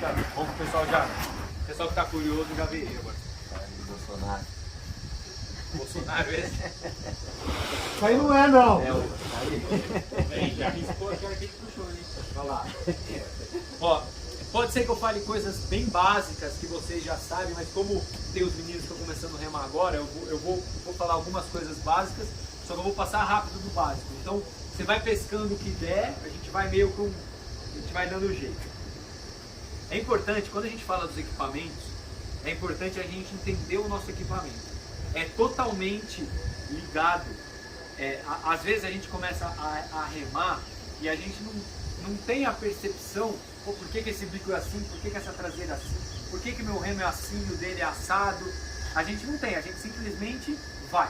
fica bom que o pessoal já... O pessoal que tá curioso já vê ele agora. Bolsonaro. Bolsonaro esse? Isso aí não é, não. É o... Aí, já riscou aqui, que puxou, hein? Olha lá. Ó, pode ser que eu fale coisas bem básicas que vocês já sabem, mas como tem os meninos que estão começando a remar agora, eu vou falar algumas coisas básicas, só que eu vou passar rápido do básico. Então, você vai pescando o que der, a gente vai meio com... A gente vai dando jeito. É importante, quando a gente fala dos equipamentos, é importante a gente entender o nosso equipamento. É totalmente ligado. Às vezes a gente começa a remar e a gente não tem a percepção, pô, por que esse bico é assim, por que essa traseira é assim, por que meu remo é assim e o dele é assado. A gente não tem, a gente simplesmente vai.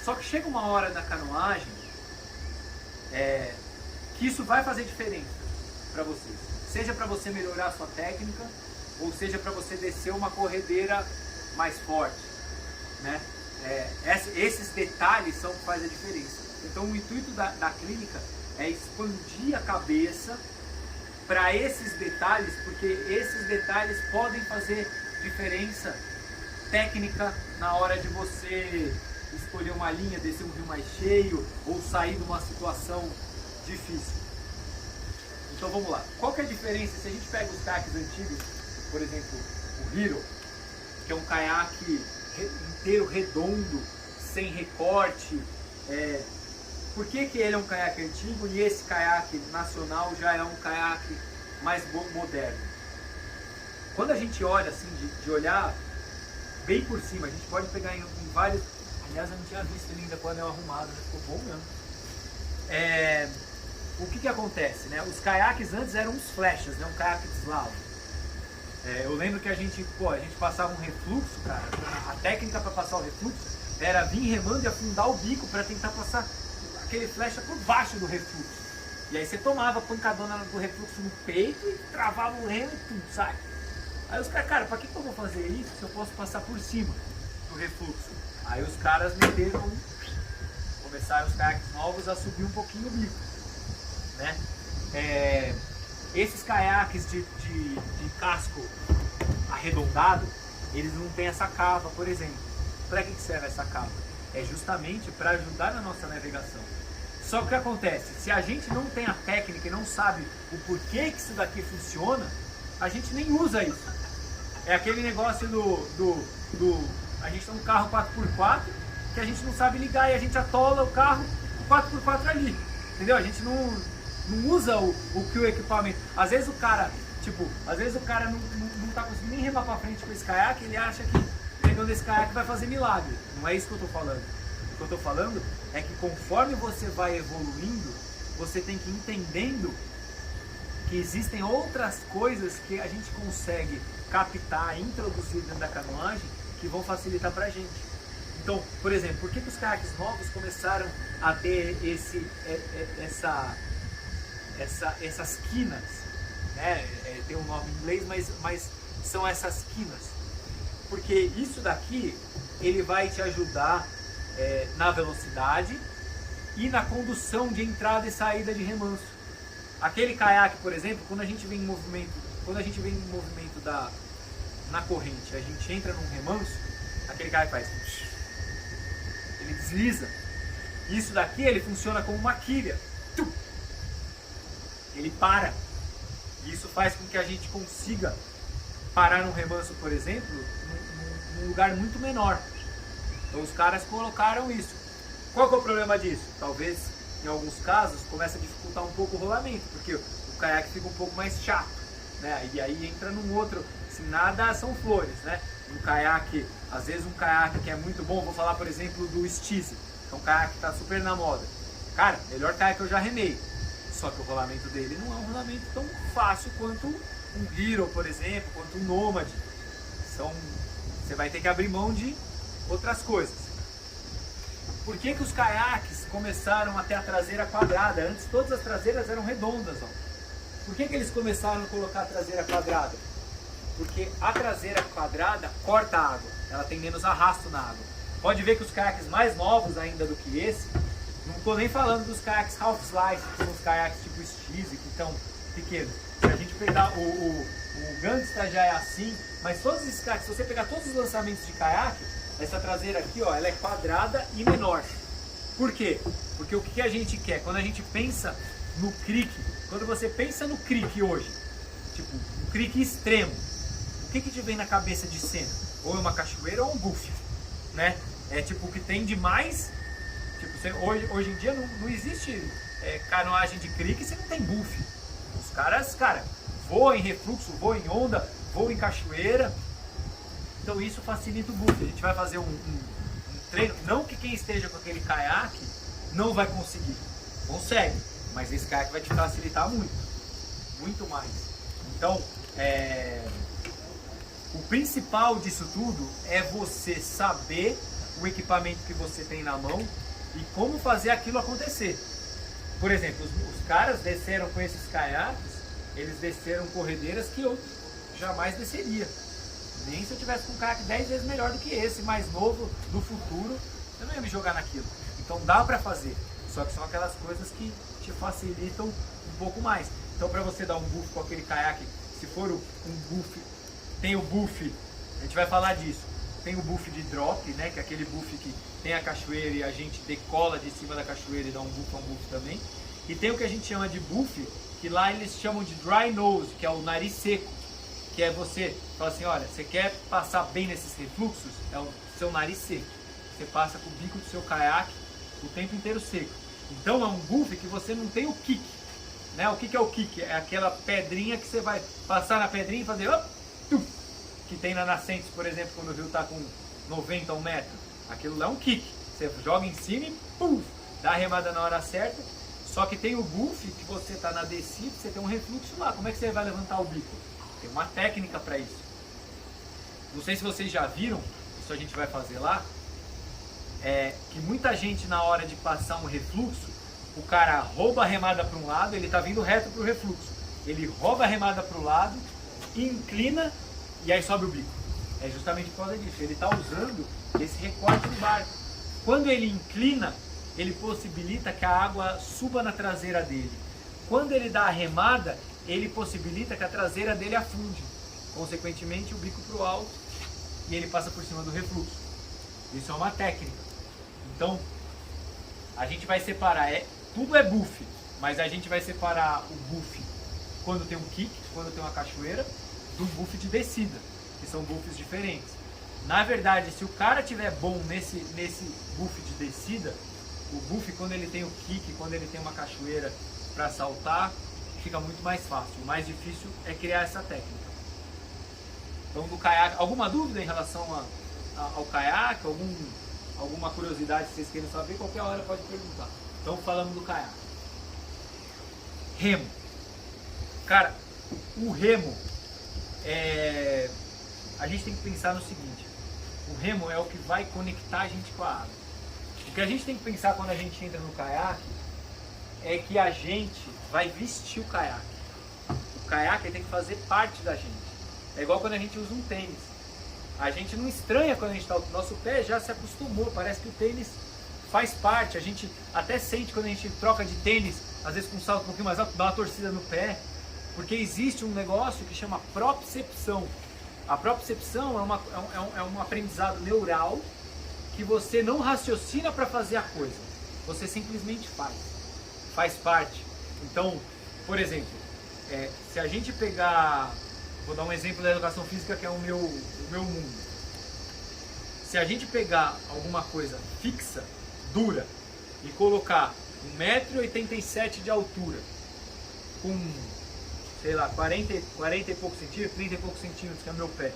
Só que chega uma hora da canoagem que isso vai fazer diferença para vocês. Seja para você melhorar a sua técnica, ou seja para você descer uma corredeira mais forte, né? Esses detalhes são o que faz a diferença. Então o intuito da clínica é expandir a cabeça para esses detalhes, porque esses detalhes podem fazer diferença técnica na hora de você escolher uma linha, descer um rio mais cheio ou sair de uma situação difícil. Então vamos lá. Qual que é a diferença se a gente pega os caiaques antigos, por exemplo, o Hero, que é um caiaque inteiro redondo, sem recorte. Por que ele é um caiaque antigo e esse caiaque nacional já é um caiaque mais moderno? Quando a gente olha assim, de olhar bem por cima, a gente pode pegar em vários... Aliás, eu não tinha visto ele ainda com o anel arrumado, né? Ficou bom mesmo. O que acontece, né? Os caiaques antes eram uns flechas, né? Um caiaque de slalom. Eu lembro que a gente passava um refluxo, cara. A técnica para passar o refluxo era vir remando e afundar o bico para tentar passar aquele flecha por baixo do refluxo. E aí você tomava a pancadona do refluxo no peito e travava o remo e tudo, sai. Aí os caras, cara, para que eu vou fazer isso se eu posso passar por cima do refluxo? Aí os caras começaram os caiaques novos a subir um pouquinho o bico, né? Esses caiaques de casco arredondado, eles não têm essa cava, por exemplo. Para que serve essa cava? É justamente para ajudar na nossa navegação. Só que o que acontece? Se a gente não tem a técnica e não sabe o porquê que isso daqui funciona, a gente nem usa isso. É aquele negócio a gente tem um carro 4x4 que a gente não sabe ligar e a gente atola o carro 4x4 ali. Entendeu? A gente não usa o equipamento. Às vezes o cara não tá conseguindo nem remar pra frente com esse caiaque, ele acha que pegando esse caiaque vai fazer milagre. Não é isso que eu tô falando. O que eu tô falando é que conforme você vai evoluindo, você tem que ir entendendo que existem outras coisas que a gente consegue captar, introduzir dentro da canoagem, que vão facilitar pra gente. Então, por exemplo, por que os caiaques novos começaram a ter essas quinas, né? Tem um nome em inglês, mas são essas quinas, porque isso daqui ele vai te ajudar na velocidade e na condução de entrada e saída de remanso. Aquele caiaque, por exemplo, quando a gente vem em movimento, na corrente, a gente entra num remanso, aquele caiaque faz, ele desliza. Isso daqui ele funciona como uma quilha. Ele para. Isso faz com que a gente consiga parar num remanso, por exemplo, num lugar muito menor. Então os caras colocaram isso. Qual que é o problema disso? Talvez, em alguns casos, comece a dificultar um pouco o rolamento, porque o caiaque fica um pouco mais chato, né? E aí entra num outro, assim, nada são flores, né? Um caiaque, às vezes um caiaque que é muito bom, vou falar, por exemplo, do Stize, que é um caiaque que está super na moda. Cara, melhor caiaque que eu já remei. Só que o rolamento dele não é um rolamento tão fácil quanto um Hero, por exemplo, quanto um Nomad. Você vai ter que abrir mão de outras coisas. Por que os caiaques começaram a ter a traseira quadrada? Antes todas as traseiras eram redondas. Ó. Por que eles começaram a colocar a traseira quadrada? Porque a traseira quadrada corta a água, ela tem menos arrasto na água. Pode ver que os caiaques mais novos ainda do que esse, não estou nem falando dos caiaques half slice, que são os caiaques tipo Stize, que estão pequenos. Se a gente pegar o Gangsta já é assim, mas todos esses caiaques, se você pegar todos os lançamentos de caiaque, essa traseira aqui, ó, ela é quadrada e menor. Por quê? Porque o que a gente quer? Quando a gente pensa no creek, quando você pensa no creek hoje, tipo, um creek extremo, o que te vem na cabeça de cena? Ou é uma cachoeira ou um buff, né? É tipo o que tem de mais. Tipo, hoje em dia não existe canoagem de creek se não tem buff. Os caras, cara, voam em refluxo, voam em onda, voam em cachoeira. Então isso facilita o buff. A gente vai fazer um treino, não que quem esteja com aquele caiaque não vai conseguir. Consegue, mas esse caiaque vai te facilitar muito. Muito mais. Então, o principal disso tudo é você saber o equipamento que você tem na mão e como fazer aquilo acontecer. Por exemplo, os caras desceram com esses caiaques, eles desceram corredeiras que eu jamais desceria. Nem se eu tivesse com um caiaque 10 vezes melhor do que esse, mais novo, no futuro, eu não ia me jogar naquilo. Então dá pra fazer, só que são aquelas coisas que te facilitam um pouco mais. Então para você dar um buff com aquele caiaque, se for um buff, tem o buff, a gente vai falar disso, tem o buff de drop, né, que é aquele buff que tem a cachoeira e a gente decola de cima da cachoeira e dá um buff também. E tem o que a gente chama de buff, que lá eles chamam de dry nose, que é o nariz seco, que é você fala assim, olha, você quer passar bem nesses refluxos, é o seu nariz seco. Você passa com o bico do seu caiaque o tempo inteiro seco. Então é um buff que você não tem o kick, né? O que é o kick? É aquela pedrinha que você vai passar na pedrinha e fazer que tem na nascentes, por exemplo, quando o rio está com 90 a 1 metro. Aquilo lá é um kick. Você joga em cima e dá a remada na hora certa. Só que tem o buff que você está na descida, você tem um refluxo lá. Como é que você vai levantar o bico? Tem uma técnica para isso. Não sei se vocês já viram, isso a gente vai fazer lá, que muita gente na hora de passar um refluxo, o cara rouba a remada para um lado, ele está vindo reto para o refluxo. Ele rouba a remada para o lado, inclina e aí sobe o bico. É justamente por causa disso. Ele está usando esse recorte do barco. Quando ele inclina, ele possibilita que a água suba na traseira dele. Quando ele dá a remada, ele possibilita que a traseira dele afunde. Consequentemente, o bico para o alto e ele passa por cima do refluxo. Isso é uma técnica. Então, a gente vai separar, tudo é buff, mas a gente vai separar o buff quando tem um kick, quando tem uma cachoeira, do buff de descida, que são buffs diferentes. Na verdade, se o cara tiver bom nesse buff de descida, o buff quando ele tem o kick, quando ele tem uma cachoeira para saltar, fica muito mais fácil. O mais difícil é criar essa técnica. Então, do caiaque, alguma dúvida em relação ao caiaque? Alguma curiosidade que vocês queiram saber? Qualquer hora pode perguntar. Então, falando do caiaque. Remo. Cara, o remo, a gente tem que pensar no seguinte. O remo é o que vai conectar a gente com a água. O que a gente tem que pensar quando a gente entra no caiaque é que a gente vai vestir o caiaque. O caiaque tem que fazer parte da gente. É igual quando a gente usa um tênis. A gente não estranha quando a gente está... O nosso pé já se acostumou. Parece que o tênis faz parte. A gente até sente quando a gente troca de tênis, às vezes com um salto um pouquinho mais alto, dá uma torcida no pé. Porque existe um negócio que chama propriocepção. A propriocepção é um aprendizado neural que você não raciocina para fazer a coisa. Você simplesmente faz. Faz parte. Então, por exemplo, se a gente pegar... Vou dar um exemplo da educação física que é o meu mundo. Se a gente pegar alguma coisa fixa, dura, e colocar 1,87 m de altura, com, sei lá, 40 e poucos centímetros, 30 e poucos centímetros, que é o meu pé.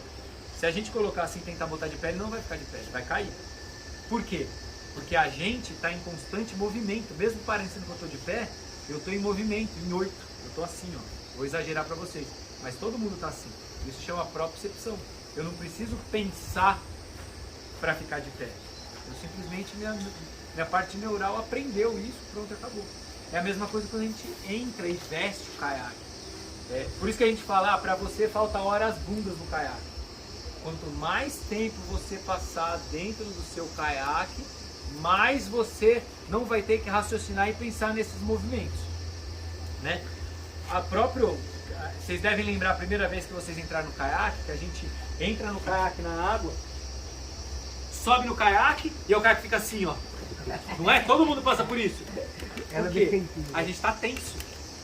Se a gente colocar assim e tentar botar de pé, ele não vai ficar de pé, ele vai cair. Por quê? Porque a gente está em constante movimento. Mesmo parecendo que eu estou de pé, eu estou em movimento, em 8. Eu estou assim, ó. Vou exagerar para vocês. Mas todo mundo está assim. Isso chama propriocepção. Eu não preciso pensar para ficar de pé. Eu simplesmente, minha parte neural aprendeu isso, pronto, acabou. É a mesma coisa quando a gente entra e veste o caiaque. Por isso que a gente fala, para você falta horas bundas no caiaque. Quanto mais tempo você passar dentro do seu caiaque, mais você não vai ter que raciocinar e pensar nesses movimentos, né? vocês devem lembrar a primeira vez que vocês entraram no caiaque, que a gente entra no caiaque na água, sobe no caiaque e o caiaque fica assim, ó. Não é? Todo mundo passa por isso. Por quê? A gente está tenso.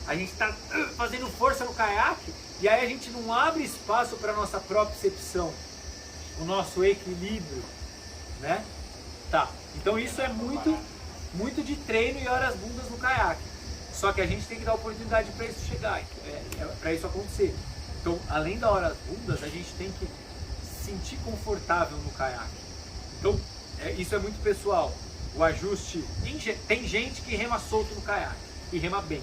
A gente está fazendo força no caiaque e aí a gente não abre espaço para a nossa propriocepção, o nosso equilíbrio, né? Tá. Então isso é muito de treino e horas bundas no caiaque. Só que a gente tem que dar oportunidade para isso chegar, para isso acontecer. Então, além da horas bundas, a gente tem que se sentir confortável no caiaque. Então, isso é muito pessoal. O ajuste, tem gente que rema solto no caiaque e rema bem.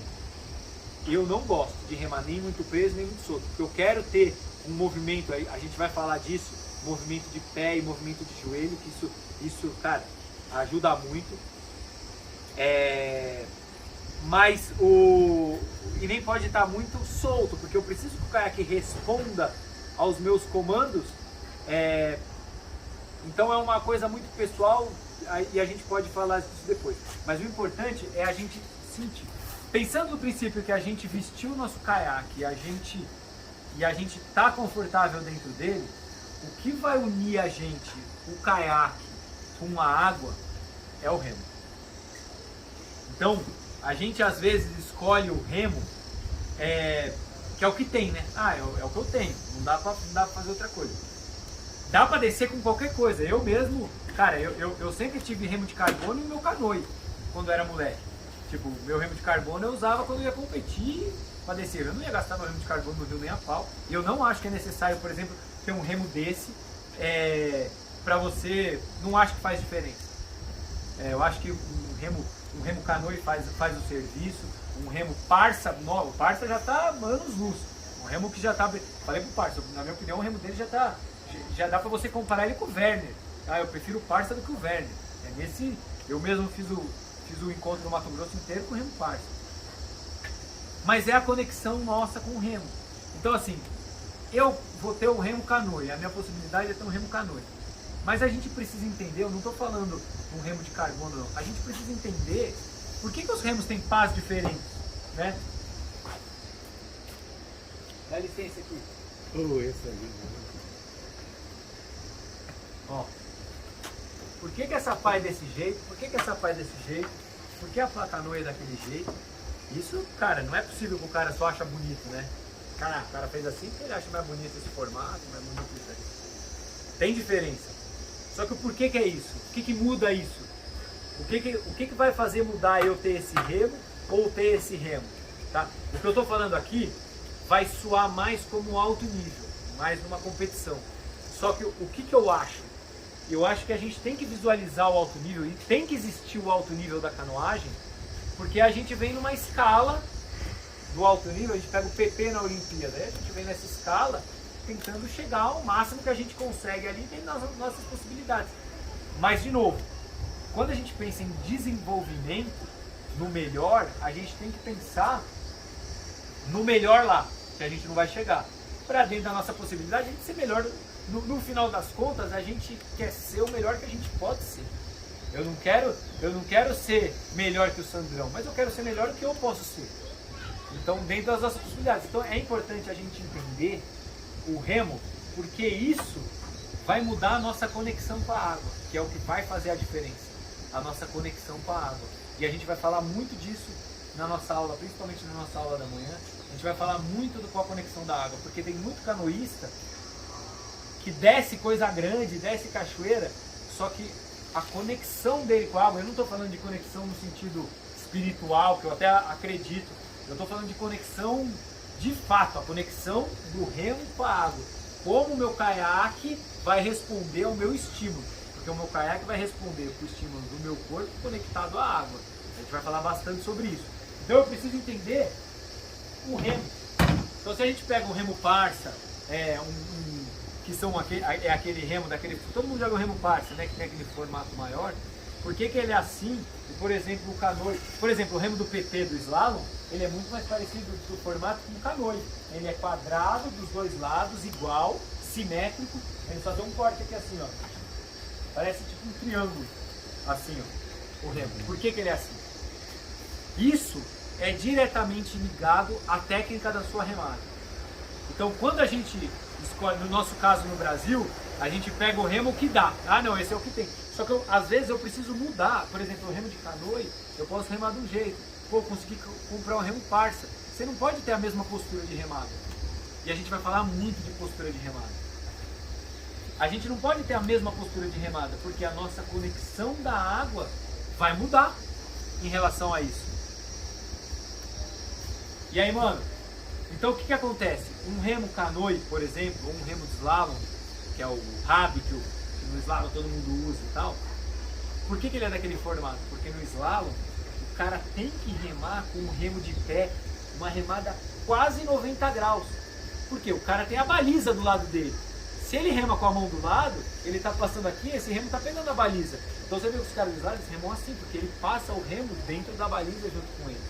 Eu não gosto de remar nem muito preso nem muito solto, porque eu quero ter um movimento, a gente vai falar disso, movimento de pé e movimento de joelho, que isso cara, ajuda muito. Mas e nem pode estar muito solto, porque eu preciso que o caiaque responda aos meus comandos. Então é uma coisa muito pessoal e a gente pode falar disso depois. Mas o importante é a gente sentir. Pensando no princípio que a gente vestiu o nosso caiaque e a gente está confortável dentro dele, o que vai unir a gente, o caiaque, com a água, é o remo. Então, a gente às vezes escolhe o remo, que é o que tem, né? É o que eu tenho, não dá pra fazer outra coisa. Dá pra descer com qualquer coisa. Eu mesmo, cara, eu sempre tive remo de carbono no meu canoe, quando eu era moleque. Tipo, meu remo de carbono eu usava quando eu ia competir pra descer. Eu não ia gastar meu remo de carbono no rio nem a pau. E eu não acho que é necessário, por exemplo, ter um remo desse pra você. Não acho que faz diferença. Eu acho que um remo canoe faz o serviço. Um remo Parça, o Parça já tá anos-luz. Um remo que já tá. Falei pro Parça, na minha opinião, o remo dele já dá pra você comparar ele com o Werner. Eu prefiro o Parça do que o Werner. Eu mesmo fiz o encontro do Mato Grosso inteiro com o remo Parça. Mas é a conexão nossa com o remo. Então assim, eu vou ter um remo canoe, a minha possibilidade é ter um remo canoe. Mas a gente precisa entender, eu não estou falando de um remo de carbono não, a gente precisa entender por que os remos têm pás diferentes, né? Dá licença aqui. Esse ali. Ó. Por que essa pá é desse jeito? Por que essa pá é desse jeito? Por que a canoa é daquele jeito? Isso, cara, não é possível que o cara só acha bonito, né? O cara fez assim porque ele acha mais bonito esse formato, mais bonito isso aí. Tem diferença. Só que o porquê que é isso? O que muda isso? O que vai fazer mudar eu ter esse remo ou ter esse remo? Tá? O que eu estou falando aqui vai soar mais como alto nível, mais numa competição. Só que o que eu acho? Eu acho que a gente tem que visualizar o alto nível e tem que existir o alto nível da canoagem, porque a gente vem numa escala do alto nível, a gente pega o PP na Olimpíada, a gente vem nessa escala tentando chegar ao máximo que a gente consegue ali dentro das nossas possibilidades. Mas, de novo, quando a gente pensa em desenvolvimento, no melhor, a gente tem que pensar no melhor lá, que a gente não vai chegar. Para dentro da nossa possibilidade, a gente ser melhor. No final das contas, a gente quer ser o melhor que a gente pode ser. Eu não quero ser melhor que o Sandrão, mas eu quero ser melhor do que eu posso ser. Então, dentro das nossas possibilidades. Então, é importante a gente entender o remo, porque isso vai mudar a nossa conexão com a água, que é o que vai fazer a diferença. A nossa conexão com a água. E a gente vai falar muito disso na nossa aula, principalmente na nossa aula da manhã. A gente vai falar muito com a conexão da água, porque tem muito canoísta que desce coisa grande, desce cachoeira, só que a conexão dele com a água, eu não estou falando de conexão no sentido espiritual, que eu até acredito, eu estou falando de conexão de fato, a conexão do remo com a água. Como o meu caiaque vai responder ao meu estímulo, porque o meu caiaque vai responder para o estímulo do meu corpo conectado à água. A gente vai falar bastante sobre isso. Então eu preciso entender o remo. Então se a gente pega o remo Parça, que são aquele remo daquele. Todo mundo joga o remo Parça, né? Que tem aquele formato maior. Por que ele é assim? E, por exemplo, o canoe. Por exemplo, o remo do PT do slalom, ele é muito mais parecido do formato com o canoe. Ele é quadrado dos dois lados, igual, simétrico. Ele só deu um corte aqui assim, ó. Parece tipo um triângulo. Assim, ó. O remo. Por que ele é assim? Isso é diretamente ligado à técnica da sua remada. Então, quando a gente escolhe, no nosso caso no Brasil, a gente pega o remo que dá. Ah, não, esse é o que tem. Só que às vezes eu preciso mudar. Por exemplo, o remo de canoe, eu posso remar de um jeito. Pô, consegui comprar um remo parça. Você não pode ter a mesma postura de remada. E a gente vai falar muito de postura de remada. A gente não pode ter a mesma postura de remada, porque a nossa conexão da água vai mudar em relação a isso. E aí, mano, então o que acontece? Um remo canoe, por exemplo, ou um remo de slalom, que é o rab, que no slalom todo mundo usa e tal, por que ele é daquele formato? Porque no slalom, o cara tem que remar com um remo de pé, uma remada quase 90 graus. Por quê? O cara tem a baliza do lado dele. Se ele rema com a mão do lado, ele está passando aqui, esse remo está pegando a baliza. Então você vê que os caras do slalom, eles remam assim, porque ele passa o remo dentro da baliza junto com ele.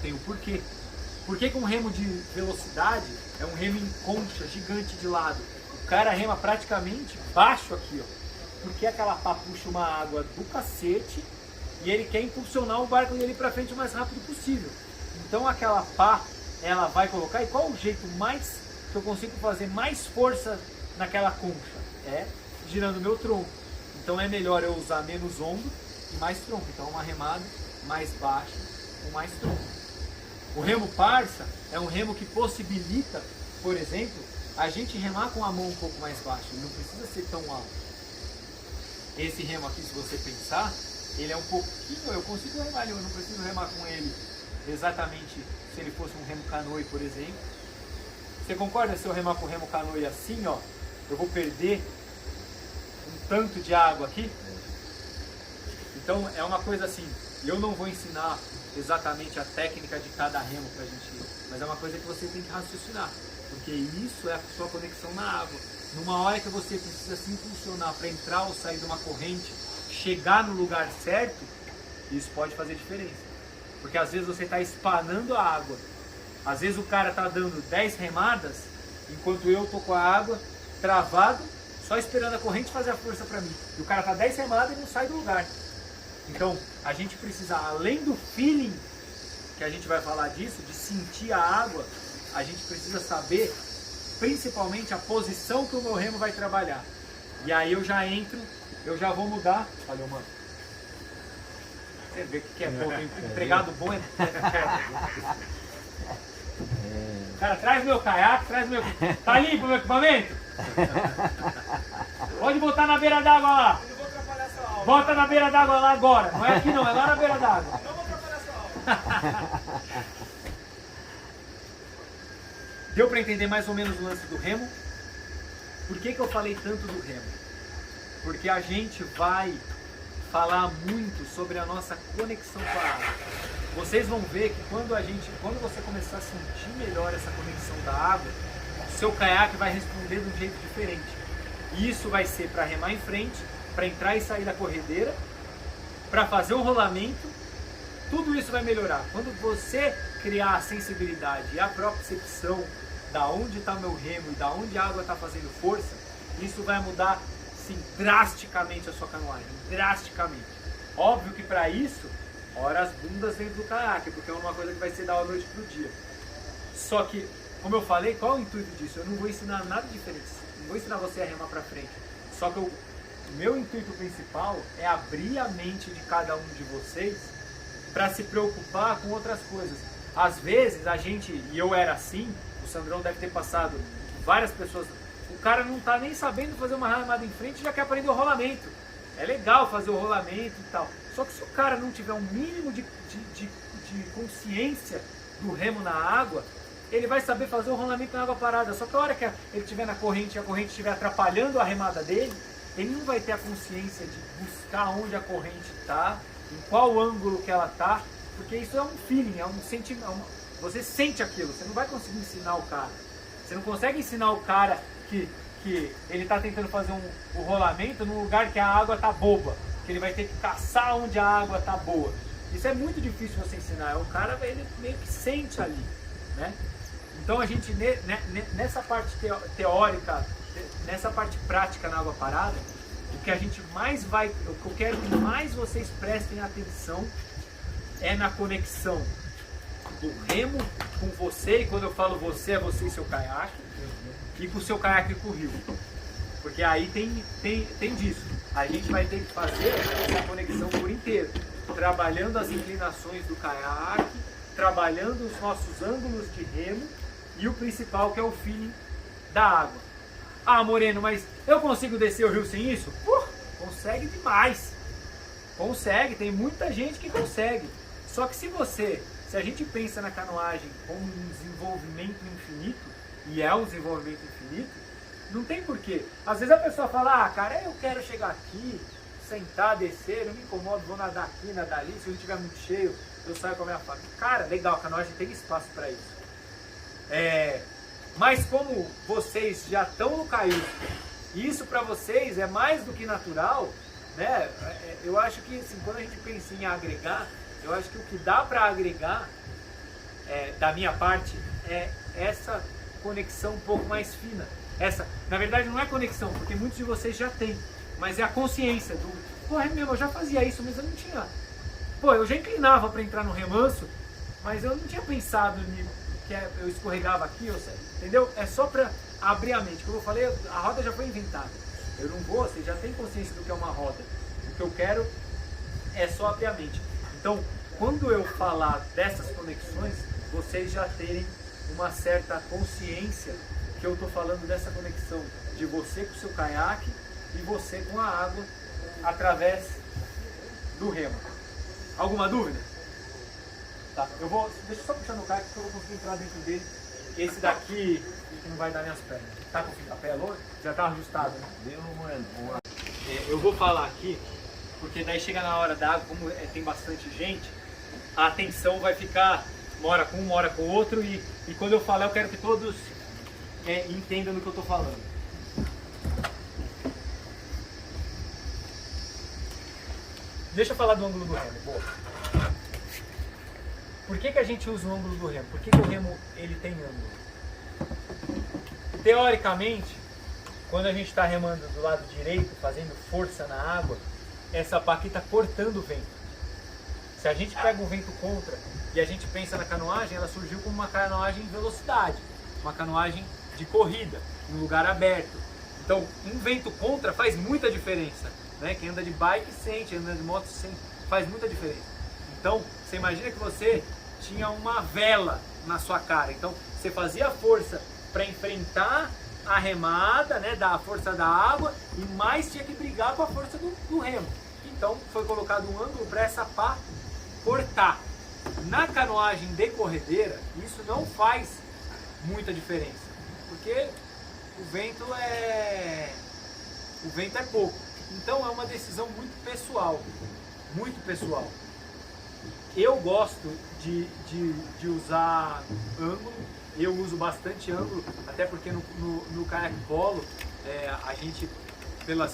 Tem o porquê. Por que um remo de velocidade é um remo em concha, gigante de lado? O cara rema praticamente baixo aqui, ó. Porque aquela pá puxa uma água do cacete e ele quer impulsionar o barco dele para frente o mais rápido possível. Então aquela pá, ela vai colocar, e qual o jeito mais que eu consigo fazer mais força naquela concha? É girando o meu tronco. Então é melhor eu usar menos ombro e mais tronco. Então uma remada mais baixa com mais tronco. O remo parça é um remo que possibilita, por exemplo, a gente remar com a mão um pouco mais baixa. Ele não precisa ser tão alto. Esse remo aqui, se você pensar, ele é um pouquinho, eu consigo remar, eu não preciso remar com ele exatamente se ele fosse um remo canoe, por exemplo. Você concorda se eu remar com o remo canoe assim, ó, eu vou perder um tanto de água aqui? Então é uma coisa assim, eu não vou ensinar exatamente a técnica de cada remo pra gente, mas é uma coisa que você tem que raciocinar, porque isso é a sua conexão na água. Numa hora que você precisa se impulsionar para entrar ou sair de uma corrente, chegar no lugar certo, isso pode fazer diferença. Porque às vezes você está espanando a água, às vezes o cara está dando 10 remadas, enquanto eu tô com a água travado, só esperando a corrente fazer a força para mim. E o cara tá 10 remadas e não sai do lugar. Então, a gente precisa, além do feeling, que a gente vai falar disso, de sentir a água, a gente precisa saber, principalmente, a posição que o meu remo vai trabalhar. E aí eu já entro, eu já vou mudar. Valeu, mano. Você vê o que é bom, tem empregado bom é... Cara, traz meu caiaque, traz meu... Tá limpo o meu equipamento? Pode botar na beira d'água lá. Bota na beira d'água lá agora. Não é aqui não, é lá na beira d'água. Não vou atrapalhar sua aula. Deu para entender mais ou menos o lance do remo? Por que eu falei tanto do remo? Porque a gente vai falar muito sobre a nossa conexão com a água. Vocês vão ver que quando você começar a sentir melhor essa conexão da água, o seu caiaque vai responder de um jeito diferente. E isso vai ser para remar em frente, para entrar e sair da corredeira, para fazer um rolamento, tudo isso vai melhorar. Quando você criar a sensibilidade e a propriocepção da onde está meu remo e da onde a água está fazendo força, isso vai mudar, sim, drasticamente a sua canoagem, drasticamente. Óbvio que para isso, ora as bundas dentro do caiaque, porque é uma coisa que vai ser da noite para o dia. Só que, como eu falei, qual é o intuito disso? Eu não vou ensinar nada diferente, não vou ensinar você a remar para frente. Só que o meu intuito principal é abrir a mente de cada um de vocês para se preocupar com outras coisas. Às vezes a gente, e eu era assim, o Sandrão deve ter passado, várias pessoas, o cara não está nem sabendo fazer uma remada em frente e já quer aprender o rolamento. É legal fazer o rolamento e tal. Só que se o cara não tiver um mínimo de consciência do remo na água, ele vai saber fazer o rolamento na água parada. Só que a hora que ele estiver na corrente e a corrente estiver atrapalhando a remada dele, ele não vai ter a consciência de buscar onde a corrente está, em qual ângulo que ela está, porque isso é um feeling, é um sentimento. Você sente aquilo, você não vai conseguir ensinar o cara. Você não consegue ensinar o cara que ele está tentando fazer um rolamento num lugar que a água está boba, que ele vai ter que caçar onde a água está boa. Isso é muito difícil você ensinar, o cara ele meio que sente ali, né? Então a gente, nessa parte teórica, nessa parte prática na água parada, o que a gente mais vai, o que eu quero que mais vocês prestem atenção é na conexão do remo com você, e quando eu falo você, é você e seu caiaque, e com o seu caiaque com o rio. Porque aí tem disso. A gente vai ter que fazer essa conexão por inteiro, trabalhando as inclinações do caiaque, trabalhando os nossos ângulos de remo e o principal, que é o feeling da água. Ah, Moreno, mas eu consigo descer o rio sem isso? Consegue demais. Consegue, tem muita gente que consegue. Só que se a gente pensa na canoagem como um desenvolvimento infinito, e é um desenvolvimento infinito, não tem porquê. Às vezes a pessoa fala, ah, cara, eu quero chegar aqui, sentar, descer, não me incomodo, vou nadar aqui, nadar ali, se o rio estiver muito cheio, eu saio com a minha faca. Cara, legal, a canoagem tem espaço para isso. Mas como vocês já estão no caiuco, isso para vocês é mais do que natural, né? Eu acho que assim, quando a gente pensa em agregar, eu acho que o que dá para agregar, da minha parte, é essa conexão um pouco mais fina. Na verdade não é conexão, porque muitos de vocês já têm, mas é a consciência do, pô, eu já fazia isso, mas eu não tinha, eu já inclinava para entrar no remanso, mas eu não tinha pensado que eu escorregava aqui, entendeu? É só para abrir a mente. Como eu falei, a roda já foi inventada. Eu não vou, você já tem consciência do que é uma roda. O que eu quero é só abrir a mente. Então, quando eu falar dessas conexões, vocês já terem uma certa consciência que eu estou falando dessa conexão de você com o seu caiaque e você com a água através do remo. Alguma dúvida? Tá, deixa eu só puxar no caiaque que eu vou conseguir entrar dentro dele. Esse daqui que não vai dar minhas pernas. Tá com o fita-pé longe? Já tá ajustado, né? Eu vou falar aqui, porque daí chega na hora da água, como tem bastante gente, a atenção vai ficar uma hora com um, uma hora com o outro, e quando eu falar eu quero que todos entendam do que eu tô falando. Deixa eu falar do ângulo do remo. Boa. Por que a gente usa o ângulo do remo? Por que o remo ele tem ângulo? Teoricamente, quando a gente está remando do lado direito, fazendo força na água, essa pá aqui está cortando o vento. Se a gente pega um vento contra e a gente pensa na canoagem, ela surgiu como uma canoagem em velocidade, uma canoagem de corrida, em lugar aberto. Então, um vento contra faz muita diferença, né? Quem anda de bike sente, anda de moto sente, faz muita diferença. Então, você imagina que você tinha uma vela na sua cara. Então, você fazia força para enfrentar a remada, né, da força da água, e mais tinha que brigar com a força do remo. Então, foi colocado um ângulo para essa pá cortar. Na canoagem de corredeira, isso não faz muita diferença, porque o vento é pouco. Então, é uma decisão muito pessoal, muito pessoal. Eu gosto de usar ângulo, eu uso bastante ângulo, até porque no caiaque polo, a gente, pelos